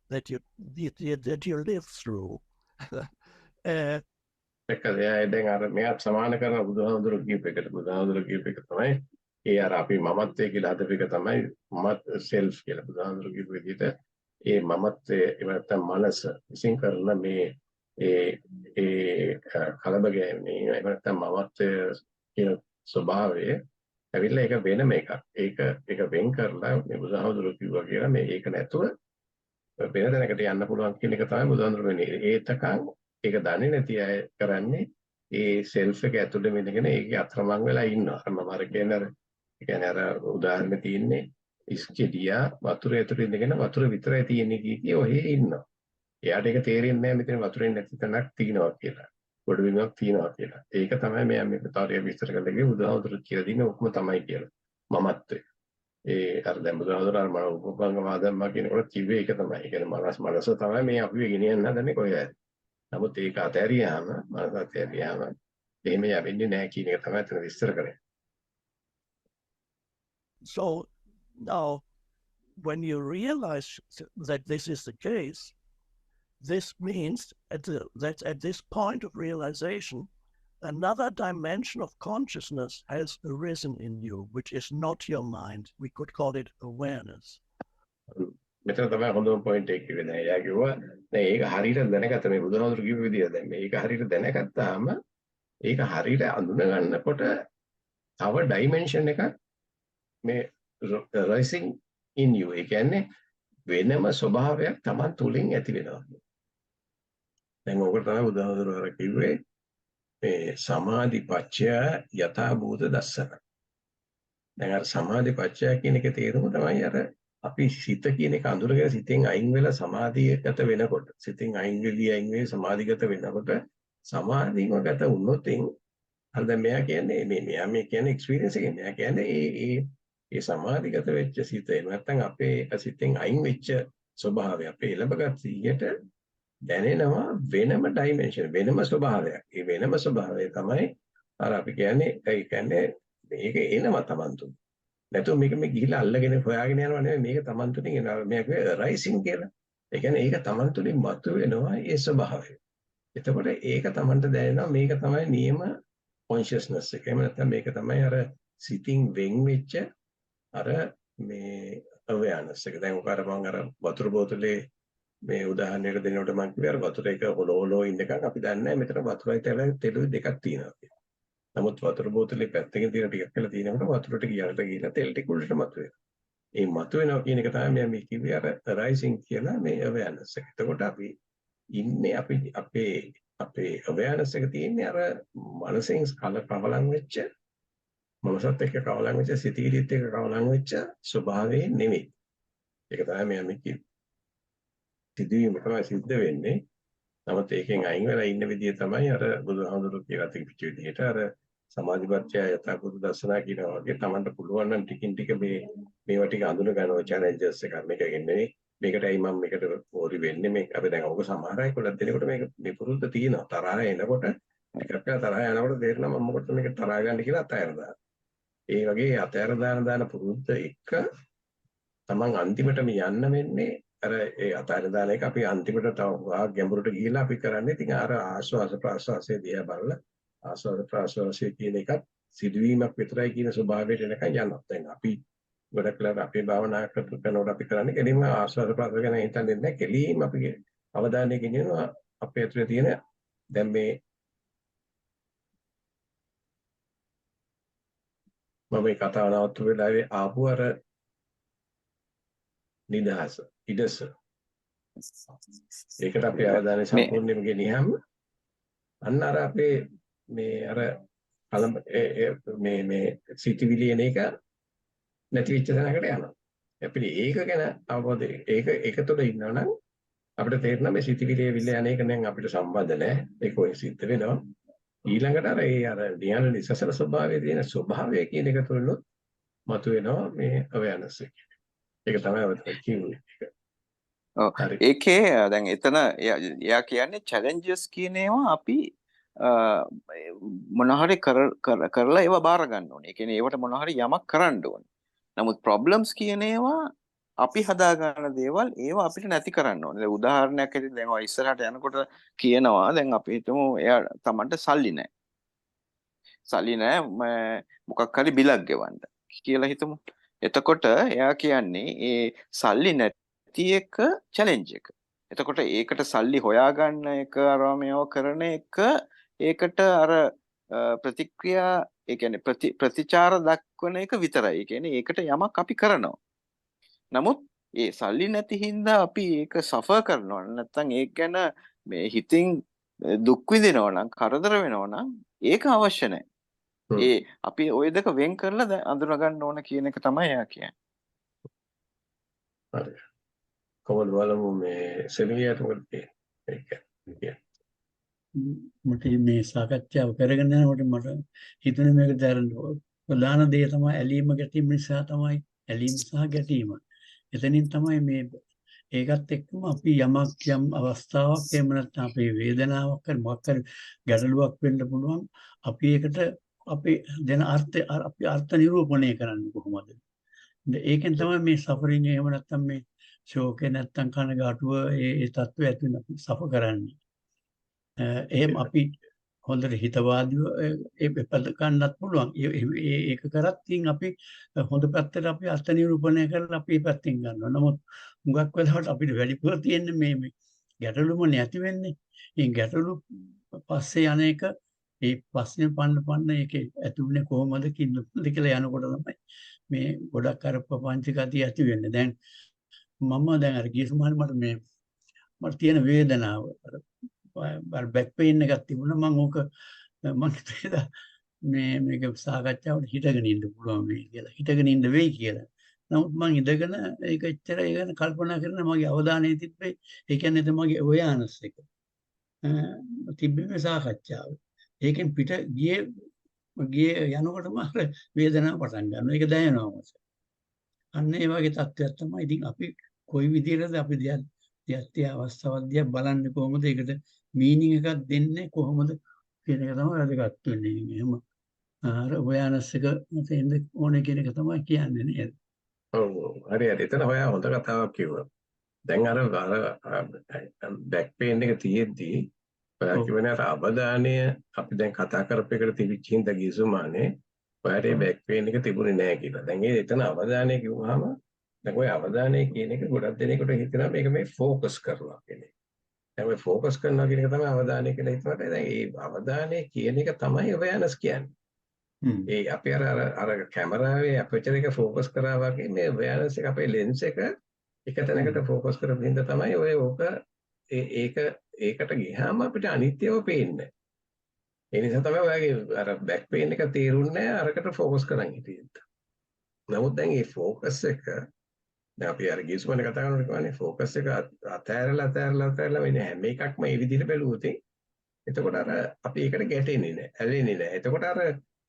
that you live through. එක දෙයයි දැන් අර මෙයාත් සමාන කරන බුදුහාමුදුරු කියප එකට බුදුහාමුදුරු කියප එක තමයි ඒ අර අපි මමත්වයේ කියලා හදපු එක තමයි මමත් සෙල්ෆ් කියලා බුදුහාමුදුරු කියපු විදිහට ඒ මමත්වයේ එහෙම නැත්නම් මනස විසින් කරන මේ කලබගෑමේ එහෙම නැත්නම් මමත්වය කියන ස්වභාවය ඇවිල්ලා ඒක වෙනම එකක්. ඒක වෙන් කරලා මේ බුදුහාමුදුරු කිව්වා කියලා මේ ඒක නැතුව වෙන දැනකට යන්න පුළුවන් කියන එක තමයි බුදුහාමුදුරු වෙන්නේ. ඒතකන් ඒක දන්නේ නැති අය කරන්නේ ඒ සෙල්ෆ් එක ඇතුළේ ඉඳගෙන ඒකේ අතරමං වෙලා ඉන්නවා. මම අර කියන්නේ අර උදාහරණ තියෙන්නේ ඉස්කෙඩියා වතුර ඇතුළේ ඉඳගෙන වතුර විතරයි තියෙන්නේ කී ඔහේ ඉන්නවා. එයාට ඒක තේරෙන්නේ නැහැ මෙතන වතුරෙන් නැති තැනක් තියෙනවා කියලා. ගොඩබිමක් තියෙනවා කියලා. ඒක තමයි මෙයා මේ කතාවේ විස්තර කරලා ගියේ බුදුහාමුදුරු කියලා දින ඔක්කොම තමයි කියලා. මමත්වය. අර දැන් බුදුහාමුදුරු අර මම උපංග වාදම්මා කියනකොට කිව්වේ ඒක තමයි. ඒ කියන්නේ මනස තමයි මේ අපි ගෙනියන්න හදන්නේ කොහේ. නමුත් ඒක අතහැරියාම මනස අතහැරියාම එහෙම යවෙන්නේ නැහැ කියන එක තමයි අතන විස්තර කරන්නේ. So now, when you realize that this is the case, this means that at this point of realization, another dimension of consciousness has arisen in you, which is not your mind. We could call it awareness. මෙතන තමයි හොඳම point එක කිව්වේ. දැන් එයා කිව්වා දැන් ඒක හරියට දැනගත්ත මේ බුදුහාමුදුරු කිව්ව විදිය දැන් මේක හරියට දැනගත්තාම ඒක හරියට අඳුන ගන්නකොට තව ඩයිමෙන්ෂන් එකක් මේ rising in you. ඒ කියන්නේ වෙනම ස්වභාවයක් Taman තුලින් ඇති වෙනවා. දැන් ඕක තමයි බුදුහාමුදුරු අර කිව්වේ මේ සමාධි පච්චය යථා භූත දස්සන. දැන් අර සමාධි පච්චය කියන එකේ තේරුම තමයි අර අපි සිත කියන එක අඳුරගෙන සිතෙන් අයින් වෙලා සමාධියකට වෙනකොට සිතෙන් අයින් වෙලී සමාධිගත වෙනකොට සමාධියකට වුණොත් අර දැන් මෙයා කියන්නේ මේ කියන්නේ එක්ස්පීරියන්ස් එකෙන් මෙයා කියන්නේ ඒ සමාධිගත වෙච්ච සිත නැත්නම් අපේ සිතෙන් අයින් වෙච්ච ස්වභාවය අපේ එළඹගත් සිහියට දැනෙනවා වෙනම ඩයිමෙන්ෂන් වෙනම ස්වභාවයක්. ඒ වෙනම ස්වභාවය තමයි අර අපි කියන්නේ ඒ කියන්නේ මේක එනවා Taman තුන. නැතුව මේක මේ ගිහිලා අල්ලගෙන හොයාගෙන යනවා නෙමෙයි මේක Taman තුලින් එනවා. මේක රයිසින් කියලා. ඒ කියන්නේ ඒක Taman තුලින් මතුවෙනවා ඒ ස්වභාවය. එතකොට ඒක Tamanට දැනෙනවා මේක තමයි නියම කොන්ෂස්නස් එක. එහෙම නැත්නම් මේක තමයි අර සිතින් වෙන් වෙච්ච අර මේ අවයනස් එක. දැන් උකාර මම අර වතුර බෝතලේ මේ උදාහරණයකට දෙනකොට මම කිව්වා අර වතුර එක හොලෝ ඉන්නකන් අපි දන්නේ නැහැ මෙතන වතුරයි තෙලුයි දෙකක් තියෙනවා කියලා. නමුත් වතුර බෝතලේ පැත්තකින් තියෙන ටිකක් කියලා තියෙනකොට වතුරට ගියලා තෙල් ටික උඩට මතුවෙනවා. මේ මතුවෙනවා කියන එක තමයි මේ කිව්වේ අර රයිසින් කියලා මේ අවයනස් එක. එතකොට අපි ඉන්නේ අපේ අවයනස් එක තියෙන්නේ අර මනසෙන් කවලම් වෙච්ච මනසත් එක්ක කවලම් වෙච්ච සිතිවිලිත් එක්ක කවලම් වෙච්ච ස්වභාවයේ නෙමෙයි. ඒක තමයි මේ කිව්වේ. සිදුවීම තමයි සිද්ධ වෙන්නේ. නමුත් ඒකෙන් අයින් වෙලා ඉන්න විදිය තමයි අර බුදුහාමුදුරු කියලා තිබිච්ච විදිහට අර සමාධිපත්‍ය යථාභූත දර්ශනා කියනවා වගේ Tamanට පුළුවන් නම් ටිකින් ටික මේවා ටික අඳුන ගන්නවා චැලෙන්ජස් එක මේකකින් නෙවෙයි මේකටයි මම මේකට ඕරි වෙන්නේ මේ අපි දැන් ඔක සමහර අය කොල්ලක් දෙනකොට මේක මේ පුරුද්ද තියෙනවා තරහ එනකොට ටිකක් තරහ යනකොට තේරෙනවා මම මොකටද මේක තරහ ගන්න කියලා අතහැර දානවා. ඒ වගේ අතහැර දාන පුරුද්ද එක Taman අන්තිමටම යන්න වෙන්නේ අර ඒ අතහැර දාන එක අපි අන්තිමට තව ගැඹුරට ගිහිල්ලා අපි කරන්නේ ඉතින් අර ආස්වාද ප්‍රාස්වාසයේ දිහා බලලා ආස්වාද ප්‍රාස්වාසයේ කියන එකත් සිදුවීමක් විතරයි කියන ස්වභාවයට එනකන් යනවා. දැන් අපි ගොඩක් වෙලාවට අපේ භාවනා කරනකොට අපි කරන්නේ කෙලින්ම ආස්වාද ප්‍රාස්වාස ගැන හිතන්නේ නැහැ. කෙලින්ම අපි අවධානය ගෙනියනවා අපේ ඇතුලේ තියෙන දැන් මේ මම මේ කතාව නවත්තු වෙලාවේ ආපු අර නිදහස ඉඩස ඒකට අපේ අවධානය සම්පූර්ණයෙන්ම ගෙනියහම අන්න අර අපේ මේ අර මේ සිතිවිලි එන එක නැති වෙච්ච තැනකට යනවා. අපිට ඒක ගැන අවබෝධය ඒක තුළ ඉන්නවා නම් අපිට තේරෙනවා මේ සිතිවිලි විල යන එක නම් අපිට සම්බන්ධ නැහැ. ඒක ඔය සිද්ධ වෙනවා. ඊළඟට අර ධ්‍යාන නිසසල ස්වභාවයේ තියෙන ස්වභාවය කියන එක තුළනොත් මතුවෙනවා මේ අවයනස් එක. ඒක තමයි අපිට කියන්නේ. ඒකේ දැන් එතන එයා කියන්නේ චැලෙන්ජස් කියන ඒවා අපි මොන හරි කරලා ඒවා බාර ගන්න ඕනේ. ඒ කියන්නේ ඒවට මොන හරි යමක් කරන්න ඕනේ. නමුත් ප්‍රොබ්ලම්ස් කියන ඒවා අපි හදා ගන්න දේවල් ඒවා අපිට නැති කරන්න ඕනේ. දැන් උදාහරණයක් ඇරෙන්න දැන් ඔය ඉස්සරහට යනකොට කියනවා දැන් අපි හිතමු එයා Tamanට සල්ලි නැහැ. සල්ලි නැහැ මොකක් හරි බිලක් ගෙවන්න කියලා හිතමු. එතකොට එයා කියන්නේ ඒ සල්ලි නැති එක චැලෙන්ජ් එක. එතකොට ඒකට සල්ලි හොයාගන්න එක අරමේව කරන එක ඒකට අර ප්‍රතික්‍රියා ඒ කියන්නේ ප්‍රතිචාර දක්වන එක විතරයි. ඒ කියන්නේ ඒකට යමක් අපි කරනවා. නමුත් ඒ සල්ලි නැති හින්දා අපි ඒක සෆර් කරනවා නැත්නම් ඒක ගැන මේ හිතින් දුක් විඳිනවා නම් කරදර වෙනවා නම් ඒක අවශ්‍ය නැහැ. ඒ අපි ওই දෙක වෙන් කරලා අඳුන ගන්න ඕන කියන එක තමයි එයා කියන්නේ. හරි. කොහොමද බලමු මේ සෙනගියට මොකද කියන්නේ? මට මේ සාකච්ඡාව කරගෙන යනකොට මට හිතුනේ මේක දැරන්න ප්‍රධාන දේ තමයි ඇලීම ගැටීම නිසා තමයි ඇලීම සහ ගැටීම. එතනින් තමයි මේ ඒකත් එක්කම අපි යමක් යම් අවස්ථාවක් එහෙම නැත්නම් අපේ වේදනාවක් හරි මොකක් හරි ගැටලුවක් වෙන්න පුළුවන්. අපි ඒකට අපි දෙන අර්ථය අපි අර්ථ නිරූපණය කරන්නේ කොහොමද? ඒකෙන් තමයි මේ සෆරින් එහෙම නැත්නම් මේ ශෝකේ නැත්නම් කනගාටුව ඒ තත්ත්වය ඇති වෙන අපි සෆර් කරන්නේ. එහෙම අපි හොඳට හිතවාදීව ඒ පැත්ත ගන්නත් පුළුවන්. ඒක කරත් ඉතින් අපි හොඳ පැත්තට අපි අර්ථ නිරූපණය කරලා අපි මේ පැත්තෙන් ගන්නවා. නමුත් මුගක් වෙලාවට අපිට වැඩිපුර තියෙන්නේ මේ ගැටලුම නැති වෙන්නේ. මේ ගැටලු පස්සේ අනේක ඒ ප්‍රශ්නේ පන්න ඒකේ ඇතුළේ කොහොමද කින්නද කියලා යනකොට තමයි මේ ගොඩක් අර ප්‍රපංච ගතිය ඇති වෙන්නේ. දැන් මම දැන් අර ගිය සමාන මට තියෙන වේදනාව අර බෑක් පේන් එකක් තිබුණා. මම ඕක මම හිතුවා මේක සාකච්ඡාවට හිටගෙන ඉන්න පුළුවන් වෙයි කියලා. හිටගෙන ඉන්න වෙයි කියලා. නමුත් මම ඉඳගෙන ඒක එච්චර ඒ ගැන කල්පනා කරන මගේ අවධානය තිබ්බේ ඒ කියන්නේ මගේ ඔයානස් එක. තිබ්බේ සාකච්ඡාව. ඒකෙන් පිට ගියේ යනකොටම අර වේදනාව පටන් ගන්නවා. ඒක දැනෙනවා මට. අන්න ඒ වගේ තත්ත්වයක් තමයි. ඉතින් අපි කොයි විදිහටද අපි දියත්‍ය අවස්ථාවක් දිහා බලන්නේ කොහොමද? ඒකට මීනින් එකක් දෙන්නේ කොහොමද කියන එක තමයි වැදගත් වෙන්නේ. එහෙම අර ඔයානස් එක තේන්න ඕනේ කියන එක තමයි කියන්නේ නේද? ඔව් හරි හරි. එතන ඔයා හොඳ කතාවක් කිව්වා. දැන් අර බෑක් පේන් එක තියෙද්දි ඔයා කියවනේ අර අවධානය අපි දැන් කතා කරපු එකට තිබිච්ච හින්දා ගිසුමානේ ඔයාට මේ බෑක් පේන් එක තිබුණේ නැහැ කියලා. දැන් එතන අවධානය කිව්වහම දැන් ඔය අවධානය කියන එක ගොඩක් දෙනෙකුට හිතනවා මේක මේ ෆෝකස් කරනවා කියන එක. දැන් ඔය ෆෝකස් කරනවා කියන එක තමයි අවධානය කියලා හිතනකොට දැන් මේ අවධානය කියන එක තමයි අවයනස් කියන්නේ. ඒ අපි අර කැමරාවේ අපචර් එක ෆෝකස් කරා වගේ මේ අවයනස් එක අපේ ලෙන්ස් එක එක තැනකට ෆෝකස් කරපු හින්දා තමයි ඔය ඕක ඒකට ගියාම අපිට අනිත්‍යව පේන්නේ. ඒ නිසා තමයි ඔයගේ අර බෑක් පේන් එක තේරුන්නේ අරකට ෆෝකස් කරන් හිටියෙත්. නමුත් දැන් මේ ෆෝකස් එක දැන් අපි අර ගිස්මන කතා කරනකොට කියන්නේ ෆෝකස් එක අතෑරලා වෙන හැම එකක්ම මේ විදිහට බැලුවොත් එතකොට අර අපි ඒකට ගැටෙන්නේ නැහැ, ඇලෙන්නේ නැහැ. එතකොට අර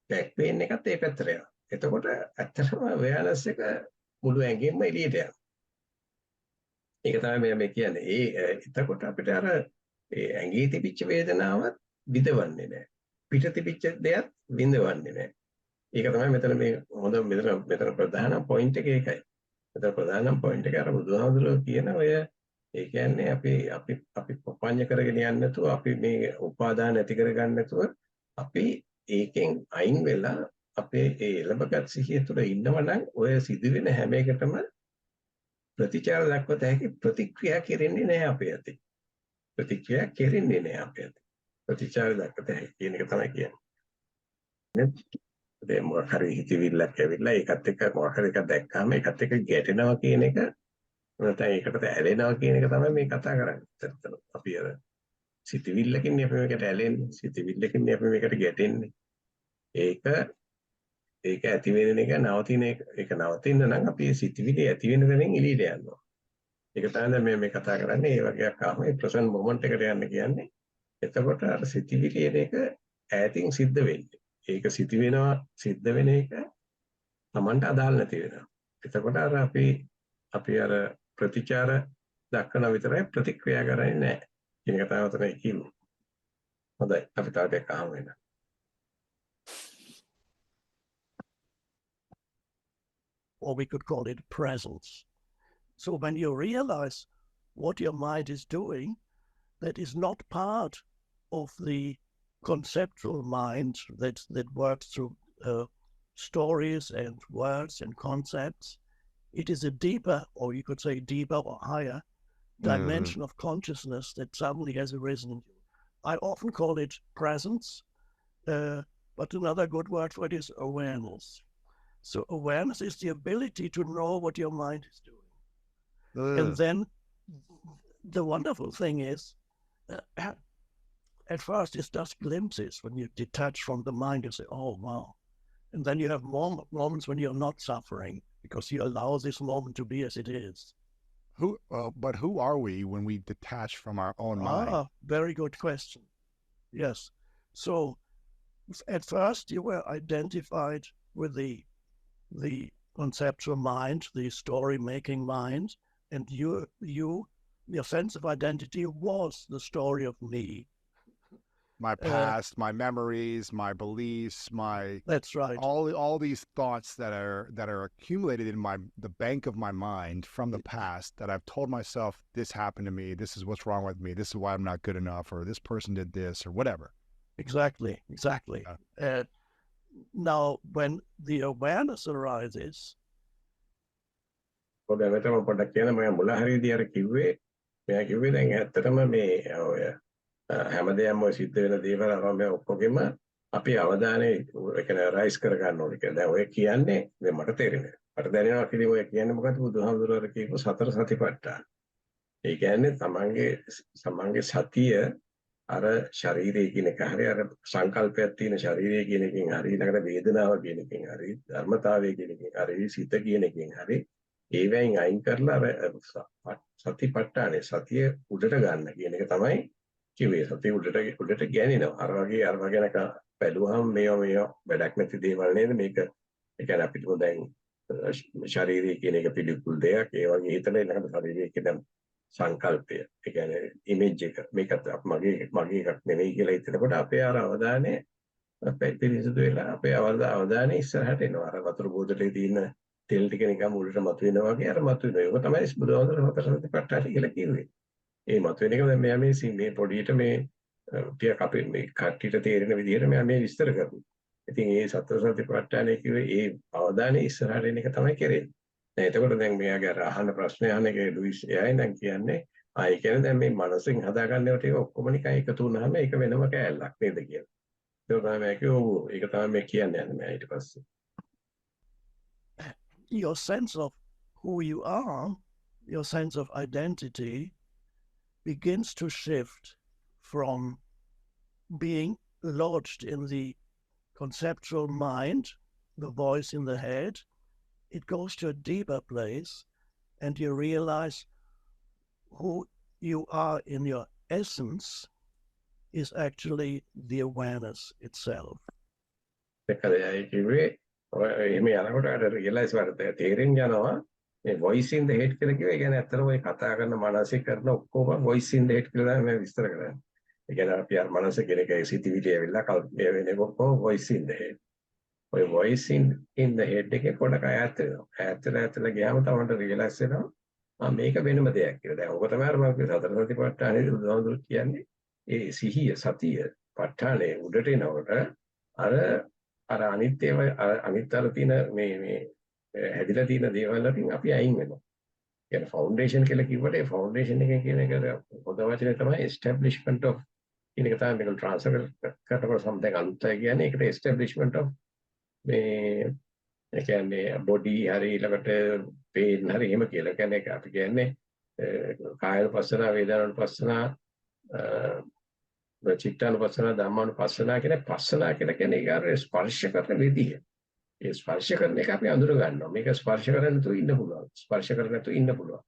බෑක් පේන් එකත් ඒ පැත්තට යනවා. එතකොට ඇත්තටම වයනස් එක මුළු ඇඟෙන්ම එළියට යනවා. ඒක තමයි මේ කියන්නේ. එතකොට අපිට අර ඇඟේ තිබිච්ච වේදනාවත් විඳවන්නේ නැහැ. පිට තිබිච්ච දෙයක් විඳවන්නේ නැහැ. ඒක තමයි මෙතන මේ හොඳ මෙතන ප්‍රධාන පොයින්ට් එක ඒකයි. මෙතන ප්‍රධාන පොයින්ට් එක අර බුදුහාමුදුරුවෝ කියන ඔය ඒ කියන්නේ අපි ප්‍රපංච කරගෙන යන්නේ නැතුව අපි මේ උපාදාන ඇති කරගන්න නැතුව අපි ඒකෙන් අයින් වෙලා අපේ ඒ එළඹගත් සිහිය තුළ ඉන්නවනම් ඔය සිදුවෙන හැම එකටම ප්‍රතිචාර දක්වත හැකි ප්‍රතික්‍රියා කෙරෙන්නේ නැහැ අපේ අතේ. ප්‍රතික්‍රියා කෙරෙන්නේ නැහැ අපේ අතේ. ප්‍රතිචාර දක්වත හැකි කියන එක තමයි කියන්නේ. දැන් මොකක් හරි හිතවිල්ලක් ඇවිල්ලා ඒකත් එක්ක මොකක් හරි එකක් දැක්කාම ඒකත් එක්ක ගැටෙනවා කියන එක නැත්නම් ඒකට ඇලෙනවා කියන එක තමයි මේ කතා කරන්නේ. අපි අර සිතවිල්ලකින් අපි මේකට ඇලෙන්නේ. සිතවිල්ලකින් අපි මේකට ගැටෙන්නේ. ඒක ඇති වෙන එක නවතින එක නවතින්න නම් අපි සිතවිලි ඇති වෙන තැනින් එළියට යනවා. ඒක තමයි මේ කතා කරන්නේ. ඒ වගේක් ආවම ඒ ප්‍රසන්ට් මොමන්ට් එකට යන්න කියන්නේ. එතකොට අර සිතවිලි එන එක ඈතින් සිද්ධ වෙන්නේ. ඒක සිද්ධ වෙන එක Tamanට අදාළ නැති වෙනවා. එතකොට අර අපි අර ප්‍රතිචාර දක්වන විතරයි ප්‍රතික්‍රියා කරන්නේ නැහැ. කියන එක තමයි උතන කිව්වේ. හොඳයි. අපි තව ටිකක් අහමු එන්න. Or we could call it presence. So when you realize what your mind is doing, that is not part of the conceptual mind that works through stories and words and concepts. It is a deeper, or you could say deeper or higher dimension of consciousness that suddenly has arisen in you. I often call it presence, but another good word for it is awareness. So awareness is the ability to know what your mind is doing. And then the wonderful thing is, at first it's just glimpses. When you detach from the mind, you say, oh, wow. And then you have moments when you're not suffering because you allow this moment to be as it is. But who are we when we detach from our own mind? Very good question. Yes. So at first you were identified with the conceptual mind, the story-making mind, and your sense of identity was the story of me. My past, my memories, my beliefs, that's right. All these thoughts that are accumulated in the bank of my mind from the past that I've told myself, this happened to me, this is what's wrong with me, this is why I'm not good enough, or this person did this, or whatever. Exactly. Now, when the awareness arises, මෙතන පොඩ්ඩක් කියන මම මුල හරියදී අර කිව්වේ මෙයා කිව්වේ දැන් ඇත්තටම මේ ඔය හැමදේම ඔය සිද්ධ වෙන දේවල් අරම මේ ඔක්කොගෙම අපි අවධානය ඒ කියන්නේ රයිස් කර ගන්න ඕනේ කියලා. දැන් ඔය කියන්නේ දැන් මට තේරෙන්නේ. මට දැනෙනවා කිලි ඔය කියන්නේ මොකද්ද බුදුහාමුදුරුවෝ කියපු සතර සතිපට්ඨාන. ඒ කියන්නේ තමන්ගේ සතිය අර ශරීරය කියන එක හරිය අර සංකල්පයක් තියෙන ශරීරය කියන එකෙන් හරිය ඊළඟට වේදනාව කියන එකෙන් හරිය ධර්මතාවය කියන එකෙන් හරිය සිත කියන එකෙන් හරිය ඒවෙන් අයින් කරලා අර සතිපට්ඨානේ සතිය උඩට ගන්න කියන එක තමයි කිව්වේ. සතිය උඩට ගෑනිනවා. අර වගේ නක බැලුවහම මේවා වැඩක් නැති දේවල් නේද මේක. ඒ කියන්නේ අපිට දැන් ශරීරය කියන එක පිළිකුල් දෙයක්. ඒ වගේ හිතලා ඊළඟට ශරීරය කියන සංකල්පය. ඒ කියන්නේ ඉමේජ් එක. මේකත් මගේ එකක් නෙවෙයි කියලා හිතනකොට අපේ අර අවධානය පිරිසිදු වෙලා අපේ අවධානය ඉස්සරහට එනවා. අර වතුර බෝතලේ තියෙන තෙල් ටික නිකන් උඩට මතුවෙනවා වගේ අර මතුවෙනවා. ඒක තමයි බුදුහාමුදුරුවෝ සතර සතිපට්ඨාන කියලා කිව්වේ. ඒ මතුවෙන එක දැන් මෙයා මේ පොඩියට මේ ටික අපේ මේ කට්ටියට තේරෙන විදිහට මෙයා මේ විස්තර කරනවා. ඉතින් ඒ සතර සතිපට්ඨානයේ කිව්වේ ඒ අවධානය ඉස්සරහට එන එක තමයි කරන්නේ. දැන් එතකොට දැන් මෙයාගේ අර අහන ප්‍රශ්නේ අහන එකේ ලුයිස් එයායි දැන් කියන්නේ ඒ කියන්නේ දැන් මේ මනසෙන් හදාගන්නව ටික ඔක්කොම නිකන් එකතු වුණාම ඒක වෙනම කෑල්ලක් නේද කියලා. ඒක තමයි මම කිව්වේ ඒක තමයි මේ කියන්නේ මම ඊට පස්සේ. Your sense of who you are, your sense of identity begins to shift from being lodged in the conceptual mind, the voice in the head. It goes to a deeper place and you realize who you are in your essence is actually the awareness itself. එහෙම යනකොට අර realise වරද තේරෙන්න යනවා මේ voice in the head කියලා කිව්වේ. ඒ කියන්නේ ඇත්තටම ඔය කතා කරන මනසේ කරන ඔක්කොම voice in the head කියලා තමයි මම විස්තර කරන්නේ. ඒ කියන්නේ අපි අර මනස කියන එක සිතිවිලි ඇවිල්ලා කල්පය වෙන ඔක්කොම voice in the head. ඔය voice in the head එකේ පොඩක් ඈත් වෙනවා. ඈත්ලා ගියාම තමයි රියලයිස් වෙනවා මේක වෙනම දෙයක් කියලා. දැන් ඔක තමයි අර මම කිව්ව සතර සතිපට්ඨානේ බුදුහාමුදුරුවෝ කියන්නේ ඒ සිහිය සතිය ප ဋ ාණේ උඩට එනකොට අර අනිත්‍යව තියෙන මේ හැදිලා තියෙන දේවල් වලින් අපි අයින් වෙනවා. කියන්නේ ෆවුන්ඩේෂන් කියලා කිව්වට ඒ ෆවුන්ඩේෂන් එකෙන් කියන එක හොඳ වචනේ තමයි establishment of කියන එක තමයි මේක ට්‍රාන්ස්ෆර් කරනකොට සම්දෙන් අලුතයි කියන්නේ ඒකට establishment of මේ ඒ කියන්නේ බොඩි හරි ඊළඟට පේන් හරි එහෙම කියලා කියන්නේ අපි කියන්නේ කායනුපස්සනා වේදනානුපස්සනා චිත්තානුපස්සනා ධම්මානුපස්සනා කියන පස්සනා කියලා කියන්නේ ඒක ස්පර්ශ කරන විදිය. ඒ ස්පර්ශ කරන එක අපි අඳුර ගන්නවා. මේක ස්පර්ශ කරන්නේ නැතුව ඉන්න පුළුවන්. ස්පර්ශ කරන්නේ නැතුව ඉන්න පුළුවන්.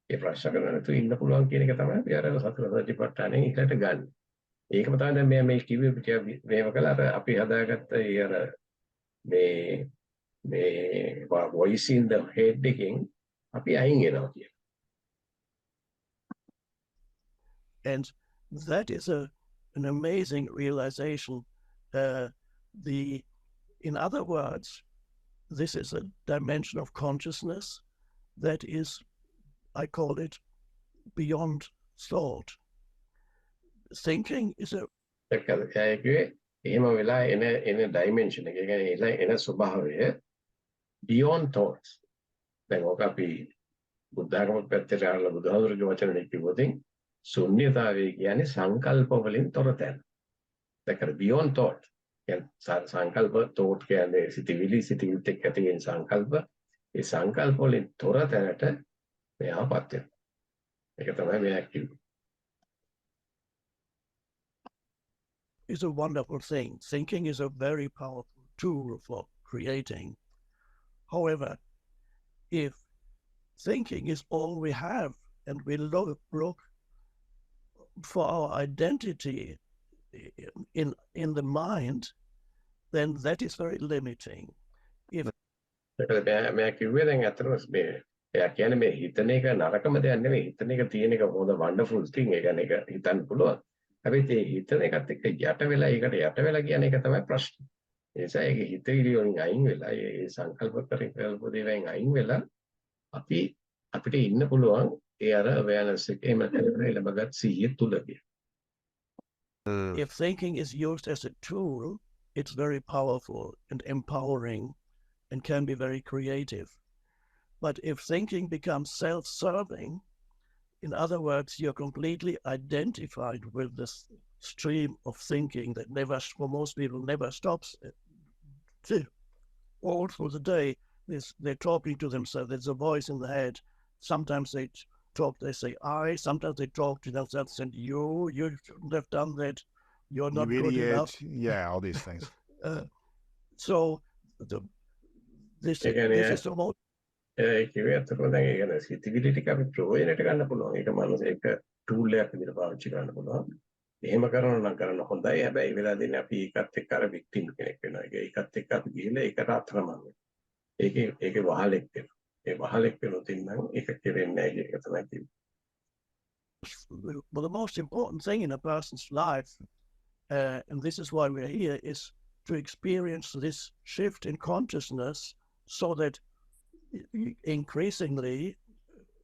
ඒ ප්‍රශ්න කරන්නේ නැතුව ඉන්න පුළුවන් කියන එක තමයි අපි අර සතර සතිපට්ඨානෙන් ඊට ගන්න. ඒකම තමයි දැන් මේ කිව්වේ පිටිය මේව කළා අර අපි හදාගත්ත ඒ අර මේ voice in the head එකෙන් අපි අයින් වෙනවා කියන. And that is an amazing realization. In other words, this is a dimension of consciousness that is I call it beyond thought. Thinking is a එහෙම වෙලා එන dimension එක එන ස්වභාවය beyond thoughts. දැන් ඔක අපි බුද්ධාගම පැත්තට ආවලා බුදුහාමුදුරුවෝ වචන කිව්වොත් ශුන්‍යතාවය කියන්නේ සංකල්ප වලින් තොර තැන. දැන් beyond thought කියන්නේ සංකල්ප thought කියන්නේ සිතිවිලිත් එක්ක ඇති වෙන සංකල්ප. ඒ සංකල්ප වලින් තොර තැනට මෙයාපත් වෙනවා. ඒක තමයි මෙයා කිව්වේ. is a wonderful thing. Thinking is a very powerful tool for creating. However, if thinking is all we have and we look for our identity in the mind, then that is very limiting. If මෙයා කිව්වේ දැන් අතරම මේ එයා කියන්නේ මේ හිතන එක නරකම දෙයක් නෙවෙයි. හිතන එක තියෙන එක හොඳ වන්ඩර්ෆුල් තින්. ඒ කියන්නේ ඒක හිතන්න පුළුවන්. හැබැයි ඒ හිතන එකත් එක්ක යට වෙලා ඒකට යට වෙලා කියන එක තමයි ප්‍රශ්නේ. ඒ නිසා ඒක හිතවිලි වලින් අයින් වෙලා ඒ සංකල්ප දේවයෙන් අයින් වෙලා අපිට ඉන්න පුළුවන් ඒ අර awareness එකේ මතකයේ ලැබගත් සිහිය තුලදී. If thinking is used as a tool, it's very powerful and empowering and can be very creative. But if thinking becomes self-serving, in other words, you're completely identified with this stream of thinking that never, for most people, never stops. All through the day, they're talking to themselves. There's a voice in the head. Sometimes they say I. Sometimes they talk to themselves and you shouldn't have done that. You're not You good idiot. enough. Yeah, all these things. So this is the most. ඒ කිව්වේ අතකොට දැන් ඒක නේ සිතිවිලි ටික අපි ප්‍රයෝජනයට ගන්න පුළුවන්. ඒක මනස එක ටූල් එකක් විදිහට පාවිච්චි කරන්න පුළුවන්. එහෙම කරනවා නම් කරන්න හොඳයි. හැබැයි වෙලා දෙන්නේ අපි ඒකත් එක්ක අර වික්ටිම් කෙනෙක් වෙනවා. ඒකත් එක්ක අපි ගිහිල්ලා ඒකට අතරමං වෙනවා. ඒකේ වහලෙක් වෙනවා. ඒ වහලෙක් වෙනොත් ඉන්නම් ඒක කෙරෙන්නේ නැහැ කියන එක තමයි කිව්වේ. Well, the most important thing in a person's life, and this is why we're here, is to experience this shift in consciousness so that increasingly,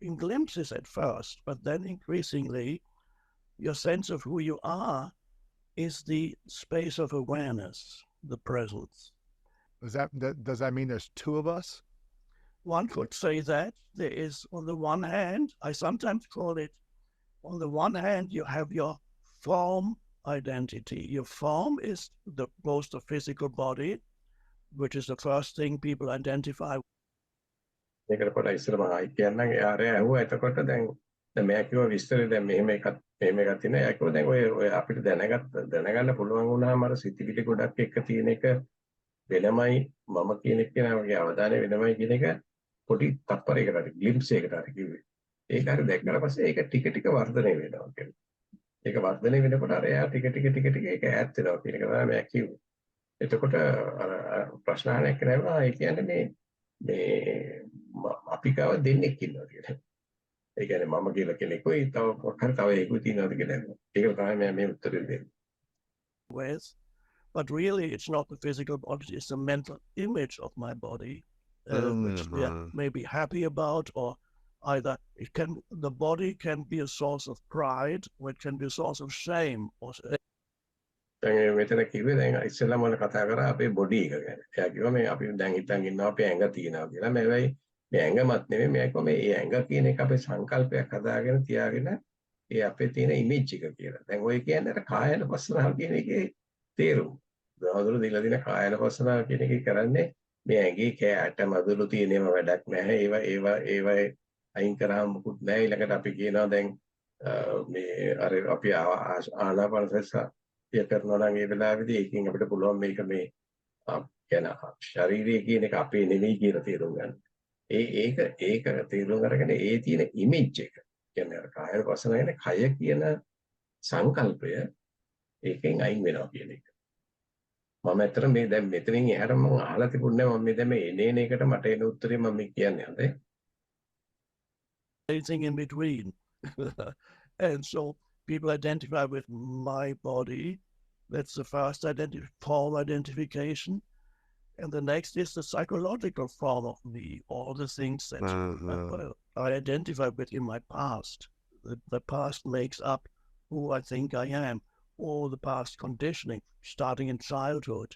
in glimpses at first, but then increasingly, your sense of who you are is the space of awareness, the presence. Does that mean there's two of us? One could say that there is, on the one hand, I sometimes call it, on the one hand, you have your form identity. Your form is both the physical body, which is the first thing people identify. මේකට පොඩ්ඩක් ඉස්සර මම ආයි කියන්නම් එයාරේ ඇහුවා එතකොට දැන් මෙයා කිව්වා විස්තරේ දැන් මෙහෙම එකක් තියෙනවා එයා කිව්වා දැන් ඔය අපිට දැනගන්න පුළුවන් වුණාම අර සිතිවිලි ගොඩක් එක්ක තියෙන එක වෙනමයි මම කියන එක නේද අවධානය වෙනමයි කියන එක පොඩි තප්පරයකට හරි ග්ලිම්ප්ස් එකකට හරි කිව්වේ ඒක හරි දැක්කට පස්සේ ඒක ටික ටික වර්ධනය වෙනවා කියන්නේ ඒක වර්ධනය වෙනකොට අර එයා ටික ටික ඒක ඈත් වෙනවා කියන එක තමයි මම කිව්වේ එතකොට අර ප්‍රශ්න අහන එක නේද ඒ කියන්නේ මේ අපි ගාව දෙන්නෙක් ඉන්නවා කියලා. ඒ කියන්නේ මම කියලා කෙනෙකුයි තව එකකුයි තියෙනවාද කියලා. ඒක තමයි මම මේ උත්තරේ දෙන්නේ. But really it's not the physical body, it's the mental image of my body, which we may be happy about, or either the body can be a source of pride, or it can be a source of shame. දැන් මෙතන කිව්වේ දැන් ඉස්සෙල්ලාම මම කතා කරා අපේ body එක ගැන. එයා කිව්වා මේ අපි දැන් හිතන් ඉන්නවා අපේ ඇඟ තියෙනවා කියලා. මේ වෙයි මේ ඇඟමත් නෙමෙයි මෙයා කිව්වා මේ ඇඟ කියන එක අපේ සංකල්පයක් හදාගෙන තියාගෙන ඒ අපේ තියෙන ඉමේජ් එක කියලා. දැන් ඔය කියන්නේ අර කායන පස්සනාව කියන එකේ තේරුම. දවසවල දීලා දින කායන පස්සනාව කියන එකේ කරන්නේ මේ ඇඟේ කෑට මදුළු තියෙනේම වැඩක් නැහැ. ඒවා අයින් කරාම මුකුත් නැහැ. ඊළඟට අපි කියනවා දැන් මේ අර අපි ආනාපානසතිය කරනවා නම් ඒ වෙලාවේදී ඒකෙන් අපිට පුළුවන් මේක මේ කියන ශාරීරික කියන එක අපේ නෙමෙයි කියලා තේරුම් ගන්න. ඒක තේරුම් අරගෙන ඒ තියෙන ඉමේජ් එක කියන්නේ අර කායන පස්සන කියන්නේ කය කියන සංකල්පය ඒකෙන් අයින් වෙනවා කියන එක. මම ඇත්තට මේ දැන් මෙතනින් එහාට මම අහලා තිබුණේ මම මේ දැන් මේ එනේන එකට මට එන උත්තරේ මම කියන්නේ හරි. Anything in between. And so people identify with my body. That's the first form identification. And the next is the psychological form of me, all the things that I identify with in my past. The past makes up who I think I am, all the past conditioning, starting in childhood,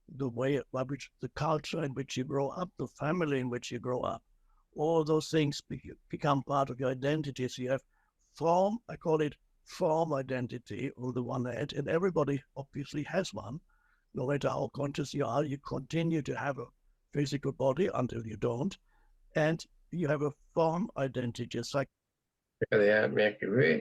the way by which the culture in which you grow up, the family in which you grow up, all those things become part of your identity. So you have form, I call it form identity on the one hand, and everybody obviously has one. No matter how conscious you are, you continue to have a physical body until you don't. And you have a form identity, just like මේ කිව්වේ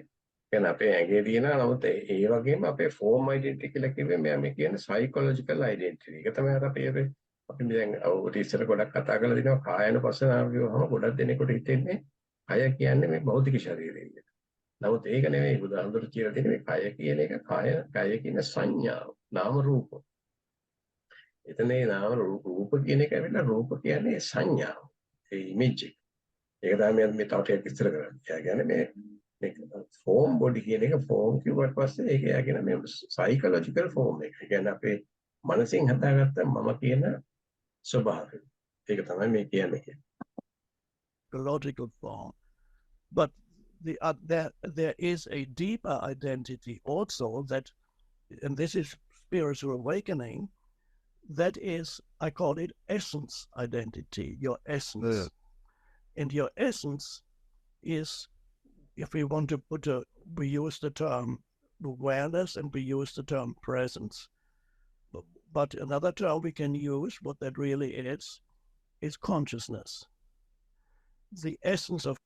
කියන්නේ අපේ ඇඟේ තියෙනවා නමුත් ඒ වගේම අපේ form identity කියලා කිව්වේ මේ කියන්නේ සයිකොලොජිකල් අයිඩෙන්ටිටි. ඒක තමයි අර අපි දැන් ඔය ඉස්සර ගොඩක් කතා කරලා දිනවා කායනුපස්සනාව කියවම ගොඩක් දෙනෙකුට හිතෙන්නේ කය කියන්නේ මේ භෞතික ශරීරය කියලා. නමුත් ඒක නෙවෙයි බුදුහාමුදුරු කියලා දෙන්නේ මේ කය කියන එක කය කියන සංඥාව නාම රූප. එතන ඒ නාම රූප කියන එක ඇවිල්ලා රූප කියන්නේ සංඥාව. ඒ ඉමේජ් එක. ඒක තමයි මේ තව ටිකක් විස්තර කරන්නේ. ඒ කියන්නේ මේ ෆෝම් බොඩි කියන එක ෆෝම් කිව්වට පස්සේ ඒක යගෙන මේ සයිකොලොජිකල් ෆෝම් එක. ඒ කියන්නේ අපේ මනසින් හදාගත්ත මම කියන ස්වභාවය. ඒක තමයි මේ කියන්නේ. logical form. But there is a deeper identity also that, and this is spiritual awakening, that is, I call it essence identity, your essence. Yeah. And your essence is, if we want to we use the term awareness and we use the term presence. But another term we can use, what that really is consciousness. The essence of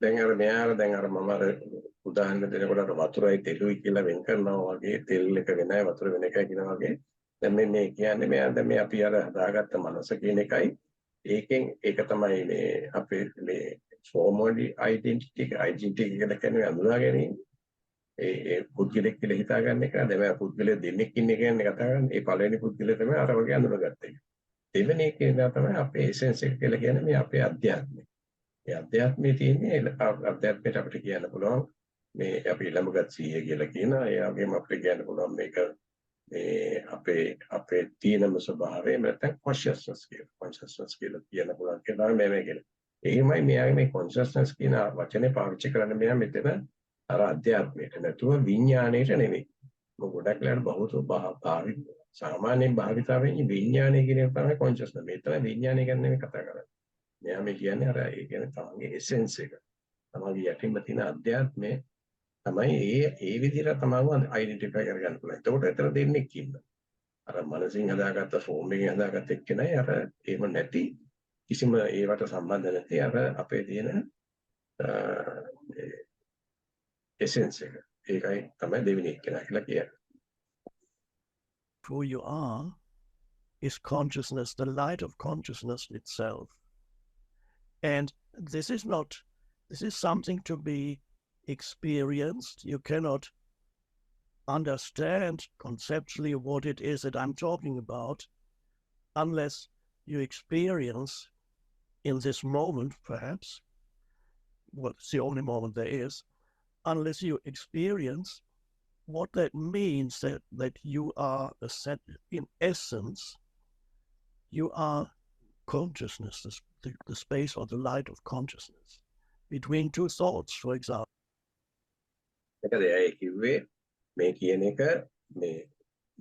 දැන් අර මෙයාලා දැන් අර මම අර උදාහරණ දෙනකොට අර වතුරයි තෙලුයි කියලා වෙන් කරනවා වගේ තෙල් එක වෙනයි වතුර වෙන එකයි කියනවා වගේ දැන් මේ කියන්නේ මෙයා දැන් මේ අපි අර හදාගත්ත මනස කියන එකයි ඒකෙන් ඒක තමයි මේ අපේ මේ ෆෝමෝඩි අයිඩෙන්ටිටි කියලා කියන්නේ අඳුනා ගැනීම ඒ පුද්ගලෙක් කියලා හිතා ගන්න එක දැන් මේ පුද්ගලෙ දෙන්නෙක් ඉන්නේ කියන්නේ කතා කරන්නේ ඒ පළවෙනි පුද්ගලයා තමයි අර වගේ අඳුනගත්ත එක දෙවෙනි එක තමයි අපේ එසෙන්ස් එක කියලා කියන්නේ මේ අපේ අධ්‍යාත්මය ඒ අධ්‍යාත්මයේ තියෙන්නේ අධ්‍යාත්මයට අපිට කියන්න පුළුවන් මේ අපි ළමගත් සීය කියලා කියනවා ඒ වගේම අපිට කියන්න පුළුවන් මේක මේ අපේ තීනම ස්වභාවය නැත්නම් කොන්ෂස්නස් කියලා කියන්න පුළුවන් කියලා මේ කියන්නේ එහෙමයි මෙයාගේ මේ කොන්ෂස්නස් කියන වචනේ පාවිච්චි කරන්න මෙයා මෙතන අර අධ්‍යාත්මයට නැතුව විඥාණයට නෙමෙයි මොකද ගොඩක් වෙලාවට බහුත භාවිත සාමාන්‍යයෙන් භාවිතාවෙන් විඥාණය කියන එක තමයි කොන්ෂස්නස් මේ තමයි විඥාණය ගැන නෙමෙයි කතා කරන්නේ මෙයා මේ කියන්නේ අර ඒ කියන්නේ තමන්ගේ එසෙන්ස් එක. තමන්ගේ යටින්ම තියෙන අධ්‍යාත්මය තමයි ඒ විදිහට තමන්ව අයිඩෙන්ටිෆයි කරගන්න පුළුවන්. එතකොට එතන දෙන්නෙක් ඉන්නවා. අර මනසින් හදාගත්ත ෆෝම් එකෙන් හදාගත්ත එක්කෙනයි අර එහෙම නැති කිසිම ඒවට සම්බන්ධ නැති අර අපේ තියෙන එසෙන්ස් එක. ඒකයි තමයි දෙවෙනි එක්කෙනා කියලා කියන්නේ. who you are is consciousness, the light of consciousness itself. And this is something to be experienced. You cannot understand conceptually what it is that I'm talking about unless you experience in this moment, perhaps, well, it's the only moment there is, unless you experience what that means, that you are, in essence, you are consciousness, the space or the light of consciousness between two thoughts, for example. ඒ කිව්වේ මේ කියන එක මේ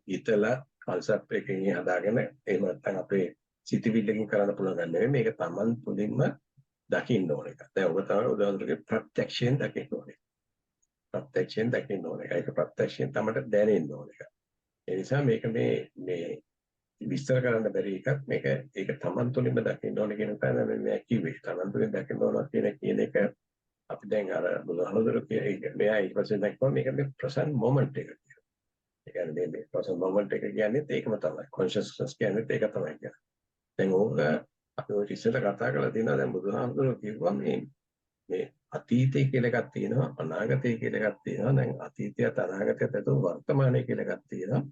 හිතලා concept එකකින් හදාගෙන එහෙම නැත්නම් අපේ සිතිවිල්ලකින් කරන්න පුළුවන් ගන්න නෙවෙයි මේක Taman තුලින්ම දකින්න ඕන එක. දැන් ඔබ තමයි උදාහරණයක් ප්‍රත්‍යක්ෂයෙන් දකින්න ඕනේ. ප්‍රත්‍යක්ෂයෙන් දකින්න ඕනේ. ඒක ප්‍රත්‍යක්ෂයෙන් තමයි දැනෙන්න ඕනේ. ඒ නිසා මේක මේ විස්තර කරන්න බැරි එකක් මේක ඒක Taman තුලින්ම දකින්න ඕනේ කියන එක තමයි මේ කිව්වේ. Taman තුලින් දකින්න ඕන කියන එක අපි දැන් අර බුදුහාමුදුරුවෝ කියන්නේ මෙයා ඊට පස්සේ දැක්කම මේක මේ ප්‍රසන්ට් මොමන්ට් එක කියලා. ඒ කියන්නේ මේ ප්‍රසන්ට් මොමන්ට් එක කියන්නේ ඒකම තමයි. කොන්ෂස්නස් කියන්නේ ඒක තමයි කියන්නේ. දැන් ඕක අපි ඔය ඉස්සෙල්ලා කතා කරලා තියෙනවා දැන් බුදුහාමුදුරුවෝ කිව්වා මේ අතීතය කියලා එකක් තියෙනවා අනාගතය කියලා එකක් තියෙනවා. දැන් අතීතයත් අනාගතයත් ඇතුළු වර්තමානය කියලා එකක් තියෙනවා.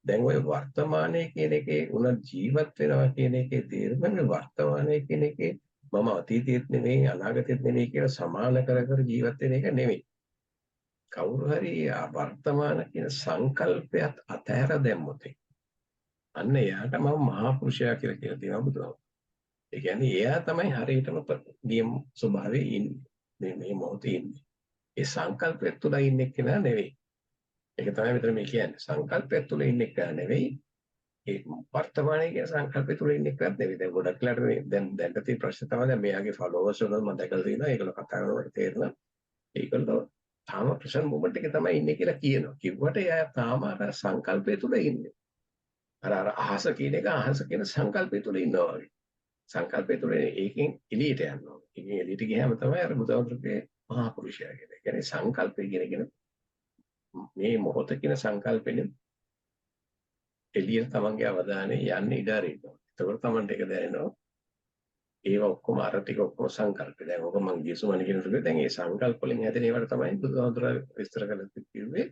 දැන් ඔය වර්තමානයේ කියන එකේ උන ජීවත් වෙනවා කියන එකේ තේරුම මේ වර්තමානයේ කියන එකේ මම අතීතයේත් නෙමෙයි අනාගතයේත් නෙමෙයි කියලා සමාන කර ජීවත් වෙන එක නෙමෙයි. කවුරු හරි වර්තමාන කියන සංකල්පයත් අතහැර දැම්මොත් අන්න එයාට මම මහා පුරුෂයා කියලා කියලා තියෙනවා බුදුහාමුදුරුවෝ. ඒ කියන්නේ එයා තමයි හරියටම නියම ස්වභාවයේ ඉන්නේ. මේ මොහොතේ ඉන්නේ. ඒ සංකල්පය තුළ ඉන්නේ කෙනා නෙවෙයි. ඒක තමයි මෙතන මේ කියන්නේ. සංකල්පය තුළ ඉන්නේ කෙනා නෙවෙයි. ඒ වර්තමානයේ කියන සංකල්පය තුළ ඉන්නේ කෙනාත් නෙවෙයි. දැන් ගොඩක් වෙලාට මේ දැන් තියෙන ප්‍රශ්න තමයි දැන් මෙයාගේ ෆලෝවර්ස් වල මම දැකලා තියෙනවා. ඒගොල්ලෝ කතා කරනකොට තේරෙනවා. ඒගොල්ලෝ තාම ප්‍රසන්න මොමන්ට් එකේ තමයි ඉන්නේ කියලා කියනවා. කිව්වට එයා තාම අර සංකල්පය තුළ ඉන්නේ. අර අහස කියන එක අහස කියන සංකල්පය තුළ ඉන්නවා වගේ. සංකල්පය තුළ ඒකෙන් එළියට යනවා. ඒකෙන් එළියට ගියාම තමයි අර බුදුහාමුදුරුවෝ මහා පුරුෂයා කියන්නේ. ඒ කියන්නේ සංකල්පය කියන මේ මොහොත කියන සංකල්පෙනේ එළියට තමන්ගේ අවධානය යන්නේ ඉඩ අරිනවා. ඒකවල තමන්ට ඒක දැනෙනවා. ඒව ඔක්කොම අර ටික ඔක්කොම සංකල්ප. දැන් ඔක මම ගියසුමනි කියනකොට දැන් මේ සංකල්ප වලින් හැදෙන ඒවට තමයි බුදුහාමුදුරුවෝ විස්තර කරලා කිව්වේ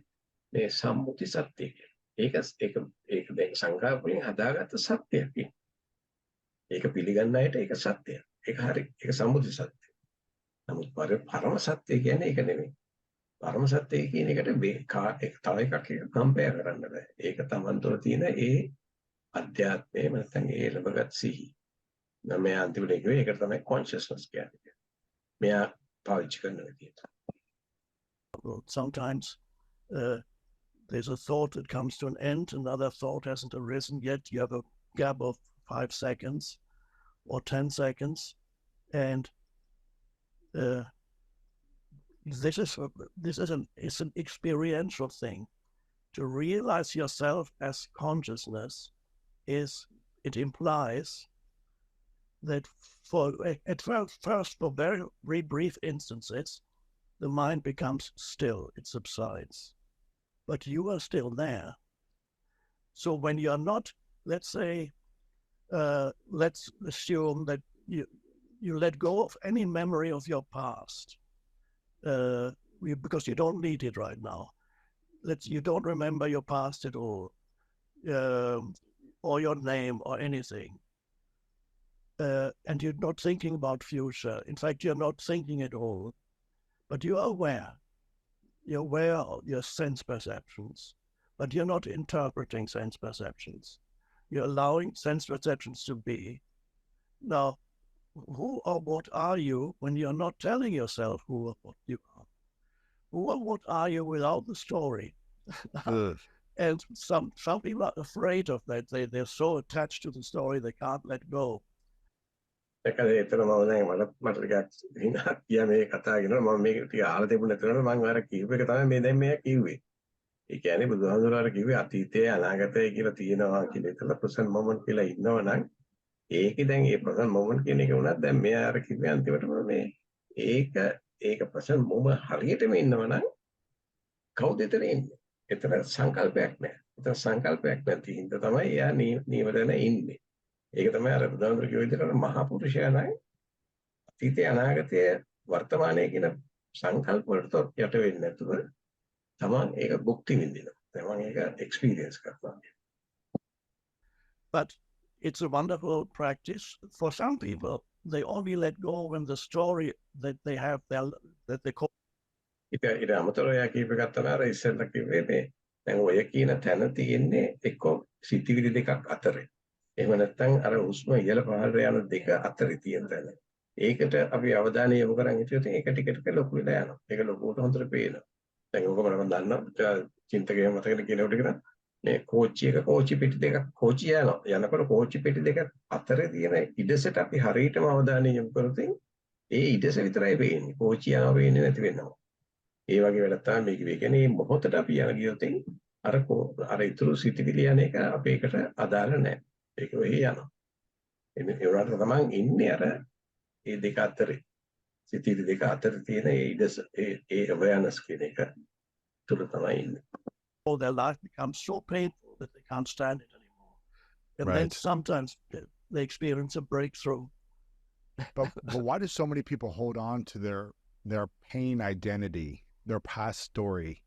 මේ සම්මුති සත්‍ය කියලා. ඒක දැන් සංකල්ප වලින් හදාගත්ත සත්‍යයක්. ඒක පිළිගන්න අයට ඒක සත්‍යයක්. ඒක හරි. ඒක සම්මුති සත්‍යය. නමුත් පරම සත්‍ය කියන්නේ ඒක නෙමෙයි. පරම සත්‍ය කියන එකට තව එකක් කම්පෙයාර් කරන්න බෑ. ඒක Taman තුළ තියෙන ඒ අධ්‍යාත්මයේ නැත්නම් ඒ ලැබගත් සිහි. මේ අන්තිමට කිව්වේ ඒක තමයි කොන්ෂස්නස් කියන්නේ. මෙයා පාවිච්චි කරන විදිහට. Sometimes there's a thought that comes to an end, another thought hasn't arisen yet. You have a gap of 5 seconds or 10 seconds, and it's an experiential thing. To realize yourself as consciousness it implies that at first, for very brief instances, the mind becomes still, it subsides. But you are still there. So when you're not, let's say, let's assume that you let go of any memory of your past, because you don't need it right now. You don't remember your past at all, or your name or anything. And you're not thinking about future. In fact, you're not thinking at all, but you are aware. You're aware of your sense perceptions, but you're not interpreting sense perceptions. You're allowing sense perceptions to be. Now, who or what are you when you're not telling yourself who or what you are? Who or what are you without the story? And some people are afraid of that. They're so attached to the story they can't let go. ඒකද මම දැන් මට ටිකක් හිනා ගියා මේ කතා කරනවා මම මේක ටික අහලා තිබුණ නැතුනට මම අර කියූප එක තමයි මේ දැන් මෙයා කිව්වේ. ඒ කියන්නේ බුදුහාමුදුරුවෝ කිව්වේ අතීතයේ අනාගතය කියලා තියෙනවා කියලා. ඒකල ප්‍රසන්න මොමන්ට් කියලා ඉන්නවනම් ඒකේ දැන් ඒ ප්‍රසන්න මොමන්ට් කියන එක උනත් දැන් මෙයා අර කිව්වේ අන්තිමටම මේ ඒක ප්‍රසන්න මොමන්ට් හරියටම ඉන්නවනම් කවුද එතන ඉන්නේ? එතන සංකල්පයක් නැහැ. එතන සංකල්පයක් නැති හින්දා තමයි එයා නීවරණ ඉන්නේ. ඒක තමයි අර බුදුහාමුදුරුවෝ කිව්ව විදිහට මහා පුරුෂයා නම් අතීතය අනාගතය වර්තමානයේ කියන සංකල්ප වලට යට වෙන්නේ නැතුව තමන් ඒක භුක්ති විඳිනවා. තමන් ඒක එක්ස්පීරියන්ස් කරනවා. But it's a wonderful practice. For some people, they only let go when the story that they have that they call. ඊට අමතරව එයා කීප එකක් තමයි අර ඉස්සෙල්ලා කිව්වේ මේ දැන් ඔය කියන තැන තියෙන්නේ එක්ක සිතිවිලි දෙකක් අතරේ. එහෙම නැත්නම් අර උස්ම ඉහළ පහළට යන දෙක අතරේ තියෙන තැන. ඒකට අපි අවධානය යොමු කරන් හිටියොත් ඒක ටික ටික ලොකු වෙලා යනවා. ඒක ලොකුවට හොඳට පේනවා. දැන් ඕක මම දන්නවා චින්තකයේ මතකද කියනකොට කියන මේ කෝච්චි එක කෝච්චි පෙට්ටි දෙකක් කෝච්චි යනවා. යනකොට කෝච්චි පෙට්ටි දෙක අතරේ තියෙන ඉඩසට අපි හරියටම අවධානය යොමු කරොත් ඒ ඉඩස විතරයි පේන්නේ. කෝච්චි යනවා පේන්නේ නැති වෙනවා. ඒ වගේ වැඩක් තමයි මේක වෙන්නේ. කියන්නේ මොහොතට අපි යන ගියොත් අර ඉතුරු සිතිවිලි යන එක අපේකට අදාළ නැහැ. ඒක වෙහි යනවා. ඒ වුණාට තමයි ඉන්නේ අර ඒ දෙක අතරේ. සිතිවිලි දෙක අතරේ තියෙන ඒ ඉඩස ඒ awareness කියන එක තුල තමයි ඉන්නේ. All their life becomes so painful that they can't stand it anymore. And then sometimes they experience a breakthrough. But why do so many people hold on to their pain identity, their past story,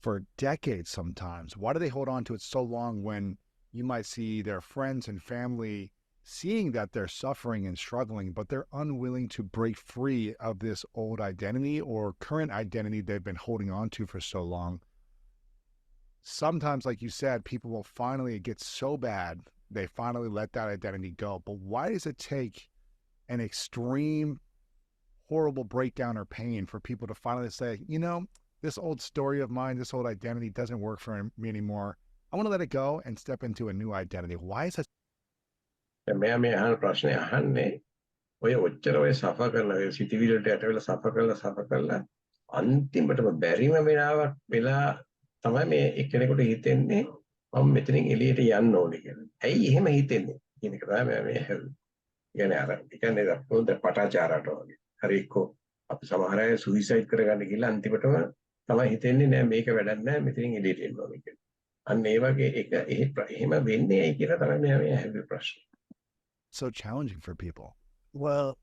for decades sometimes? Why do they hold on to it so long when you might see their friends and family seeing that they're suffering and struggling, but they're unwilling to break free of this old identity or current identity they've been holding on to for so long? sometimes, like you said, people will finally, it gets so bad, they finally let that identity go. But why does it take an extreme, horrible breakdown or pain for people to finally say, you know, this old story of mine, this old identity doesn't work for me anymore. I want to let it go and step into a new identity. Why is that? මෙයා මේ අහන ප්‍රශ්නේ අහන්නේ ඔය ඔච්චර ඔය supper කරලා ඔය සිටිවිලට යට වෙලා සෆර් කරලා අන්තිමටම බැරිම වෙලාවක් වෙලා තමයි මේ එක්කෙනෙකුට හිතෙන්නේ මම මෙතනින් එළියට යන්න ඕනේ කියලා. ඇයි එහෙම හිතෙන්නේ කියන එක තමයි මම මේ හැවුවේ. කියන්නේ අර කියන්නේ අපෝද පටාචාරාට වගේ. හරි එක්කෝ අපි සමහර අය සුයිසයිඩ් කරගන්න ගිහලා අන්තිමටම තමයි හිතෙන්නේ නෑ මේක වැඩක් නෑ මෙතනින් එළියට එන්න ඕනේ කියලා. අන්න ඒ වගේ එක එහෙම වෙන්නේ ඇයි කියලා තමයි මේ හැවුවේ ප්‍රශ්නේ. So challenging for people. Well,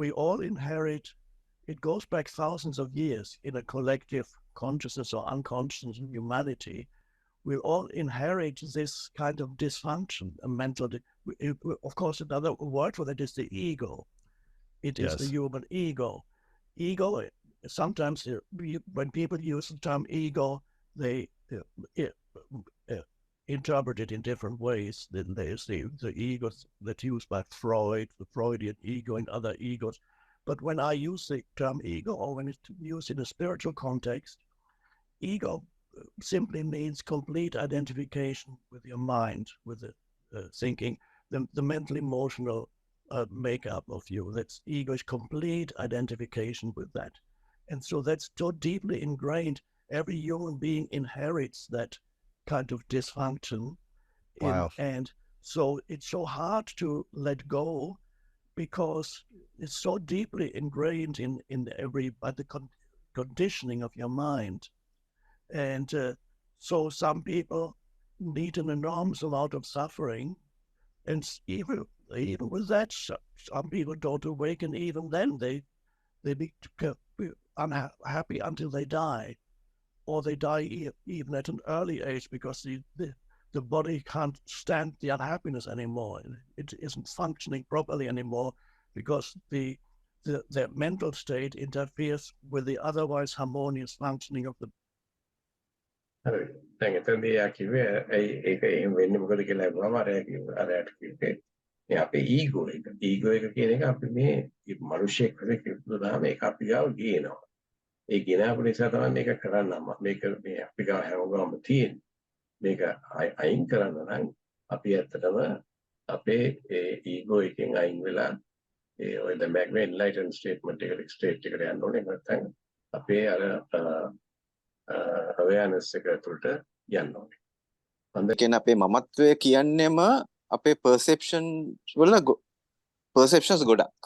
we all inherit, it goes back thousands of years in a collective consciousness or unconscious humanity. We all inherit this kind of dysfunction, a mental, of course, another word for that is the ego. It is the human ego. Ego, sometimes when people use the term ego, they interpret it in different ways. Then there's the ego that's used by Freud, the Freudian ego and other egos. But when I use the term ego, or when it's used in a spiritual context, ego simply means complete identification with your mind, with the thinking, the mental emotional makeup of you. That's ego is complete identification with that. And so that's so deeply ingrained. Every human being inherits that kind of dysfunction. Wow. And so it's so hard to let go because it's so deeply ingrained by the conditioning of your mind. And so some people need an enormous amount of suffering. And even with that, some people don't awaken even then. They be unhappy until they die. Or they die even at an early age because the body can't stand the unhappiness anymore. It isn't functioning properly anymore because their mental state interferes with the otherwise harmonious functioning of the හරි. දැන් එතනදී යා කිව්වේ ඒක එහෙම වෙන්නේ මොකද කියලා අහුවම අරයට කිව්වේ මේ අපේ ඊගෝ එක කියන එක අපි මේ මිනිස්සෙක් වෙන කිව්වොත් මේක අපි ගාව ගේනවා. ඒ ගෙනාවු නිසා තමයි මේක කරන්න මේක මේ අපි ගාව හැමෝගම තියෙන්නේ. මේක අයින් කරන්න නම් අපි ඇත්තටම අපේ ඊගෝ එකෙන් අයින් වෙලා ඔය ද මැග්නේ එන්ලයිටන් ස්ටේට්මන්ට් එකට යන්න ඕනේ නැත්නම් අපේ අර awareness එක ඇතුළට යන්න ඕනේ. කියන්නේ අපේ මමත්වය කියන්නේම අපේ perceptions ගොඩක්.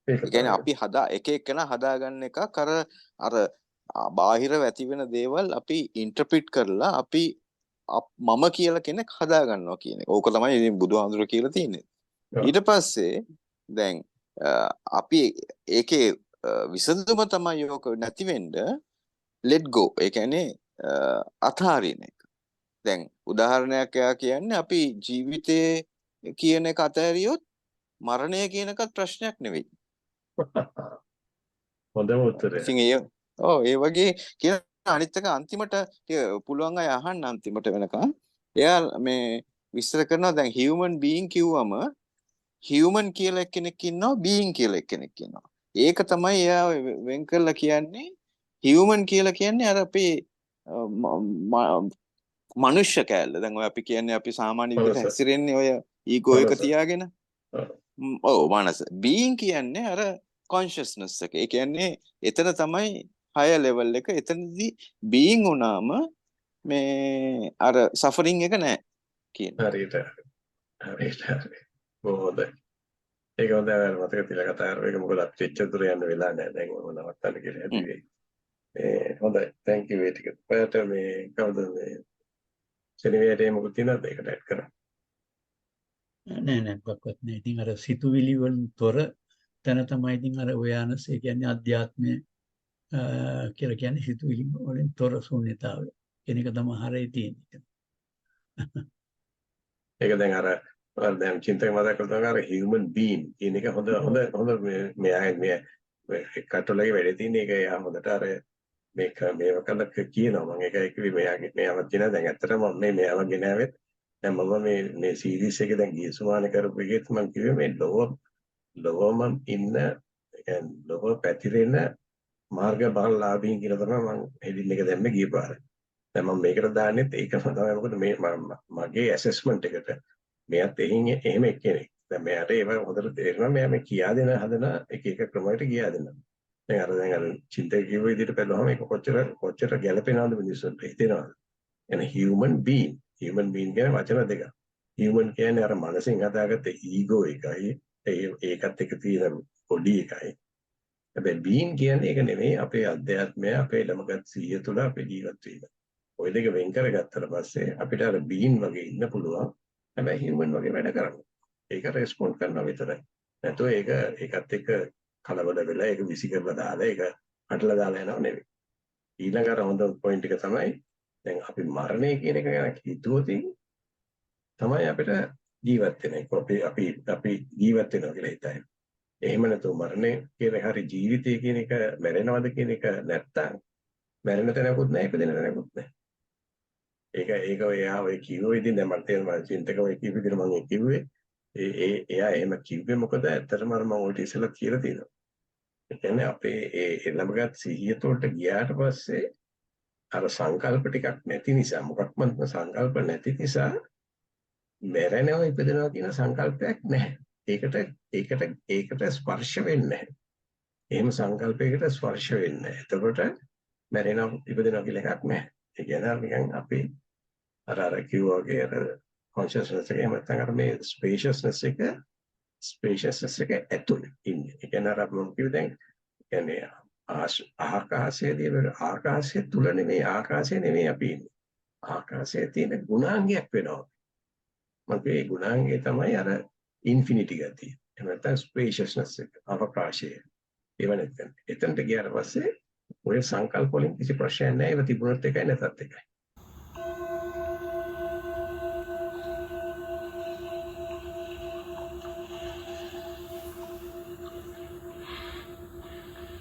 ඒ කියන්නේ අපි එක එකන හදාගන්න එකක් අර බාහිරව ඇති වෙන දේවල් අපි ඉන්ටර්ප්‍රිට් කරලා අපි මම කියලා කෙනෙක් හදාගන්නවා කියන එක. ඕක තමයි ඉතින් බුදුහාමුදුරුවෝ කියලා තියෙන්නේ. ඊට පස්සේ දැන් අපි ඒකේ විසඳුම තමයි යෝක නැති වෙන්න let go. ඒ කියන්නේ අතාරින එක. දැන් උදාහරණයක් කියන්නේ අපි ජීවිතේ කියන එක අතහැරියොත් මරණය කියන එකත් ප්‍රශ්නයක් නෙවෙයි. හොඳම උත්තරය. ඉතින් ඒ වගේ කියන අනිත් එක අන්තිමට පුළුවන් අය අහන්න අන්තිමට වෙනකන් එයා මේ විස්තර කරනවා දැන් human being කිව්වම human කියලා කෙනෙක් ඉන්නවා being කියලා කෙනෙක් ඉන්නවා. ඒක තමයි එයා වෙන් කරලා කියන්නේ human කියලා කියන්නේ අර අපේ මනුෂ්‍ය කැලල. දැන් ඔය අපි කියන්නේ අපි සාමාන්‍ය විදිහට හැසිරෙන්නේ ඔය ඊගෝ එක තියාගෙන. ඔව් මනස. being කියන්නේ අර consciousness එක. ඒ කියන්නේ එතන තමයි higher level එක. එතනදී being වුණාම මේ අර suffering එක නැහැ කියන. හරියට. බොහොමද. ඒක හොඳයි මතක තියලා කතා කරා. ඒක මොකද අපිට එච්චර දුර යන්න වෙලා නැහැ. දැන් ඔය නවත්තන්න කියලා හැදුවේ. හොඳයි. thank you ඒ ටික. ඔයාලට මේ කවුද මේ සෙනෙවියට මොකද තියෙනවද ඒකට ඇඩ් කරන්න? නෑ මොකක්වත් නෑ. ඉතින් අර සිතුවිලි වලින් තොර තැන තමයි ඉතින් අර awareness ඒ කියන්නේ අධ්‍යාත්මය කියලා කියන්නේ සිතුවිලි වලින් තොර ශූන්‍යතාවය. කියන එක තමයි හරිය තියෙන්නේ. ඒක දැන් අර දැන් චින්තක මතක කරනවා අර human being කියන එක හොඳ මේ Eckhart Tolleගේ වැඩේ තියෙන එක එයා හොඳට අර මේක මේව කළක කියනවා මම ඒකයි කිව්වේ මෙයාව කියන දැන් ඇත්තටම මම මෙයාව ගෙනාවෙත් දැන් මම මේ සීරීස් එකේ දැන් ගිය සුමානේ කරපු එකෙත් මම කිව්වේ මේ ලොවම ඉන්න කියන්නේ ලොව පැතිරෙන මාර්ග බලලාභීන් කියලා තමයි මම හෙඩින් එක දැම්මේ ගිය පාර. දැන් මම මේකට දාන්නෙත් ඒකම තමයි මොකද මේ මගේ ඇසෙස්මන්ට් එකට මෙයාත් එහෙම එක්කෙනෙක්. දැන් මෙයාට ඒව හොඳට තේරෙනවා මෙයා මේ කියා දෙන හදන එක ක්‍රමයකට කියා දෙනවා. දැන් අර චින්තක කිව්ව විදිහට බලුවම ඒක කොච්චර ගැළපෙනවද මිනිස්සුන්ට හිතෙනවද? එන human being කියන වචන දෙක. human කියන්නේ අර මනසින් හදාගත්ත ඊගෝ එකයි ඒකත් එක තියෙන පොඩි එකයි. හැබැයි being කියන්නේ ඒක නෙමෙයි අපේ අධ්‍යාත්මය අපේ ළමගත් සිහිය තුළ අපේ ජීවත් වීම. ওই දෙක වෙන් කරගත්තට පස්සේ අපිට අර being වගේ ඉන්න පුළුවන්. හැබැයි human වගේ වැඩ කරන්න. ඒක රෙස්පොන්ඩ් කරනවා විතරයි. නැත්නම් ඒකත් එක්ක කලබල වෙලා ඒක විසි කරලා දාලා ඒක අටලා දාලා යනව නෙවෙයි. ඊළඟ අර හොඳ පොයින්ට් එක තමයි දැන් අපි මරණය කියන එක ගැන හිතුවොත් තමයි අපිට ජීවත් වෙන එක. අපි ජීවත් වෙනවා කියලා හිතයි. එහෙම නැතුව මරණය කියන හරි ජීවිතය කියන එක මැරෙනවද කියන එක නැත්තම් මැරෙන තැනකුත් නැහැ ඉපදෙන තැනකුත් නැහැ. ඒක ඔය කිව්ව ඉතින් දැන් මට තේරෙනවා චින්තක ඔය කිව්ව විදිහට මම කිව්වේ එයා එහෙම කිව්වේ මොකද ඇත්තටම මම ඔය ඉස්සෙල්ලා කියලා තියෙනවා. ඒ කියන්නේ අපේ ඒ ළමගත් සිහිය තුළට ගියාට පස්සේ අර සංකල්ප ටිකක් නැති නිසා මොකක්ම සංකල්ප නැති නිසා මැරෙනවා ඉපදෙනවා කියන සංකල්පයක් නැහැ. ඒකට ස්පර්ශ වෙන්නේ නැහැ. එහෙම සංකල්පයකට ස්පර්ශ වෙන්නේ නැහැ. එතකොට මැරෙනවා ඉපදෙනවා කියලා එකක් නැහැ. ඒ කියන්නේ නිකන් අපි අර කිව්වාගේ අර කොන්ෂස්නස් එක එහෙම නැත්නම් අර මේ ස්පේෂියස්නස් එක ඇතුළේ ඉන්නේ. ඒ කියන්නේ අර මම කිව්ව දැන් කියන්නේ ආකාශය තුල නෙමෙයි ආකාශය නෙමෙයි අපි ඉන්නේ. ආකාශයේ තියෙන ගුණාංගයක් වෙනවා. මම මේ ගුණාංගය තමයි අර ඉන්ෆිනිටි ගතිය. එහෙම නැත්නම් ස්පේෂියස්නස් එක අවකාශය. ඒව නැත්නම් එතනට ගියාට පස්සේ ඔය සංකල්ප වලින් කිසි ප්‍රශ්නයක් නැහැ. ඒව තිබුණත් එකයි නැතත් එකයි.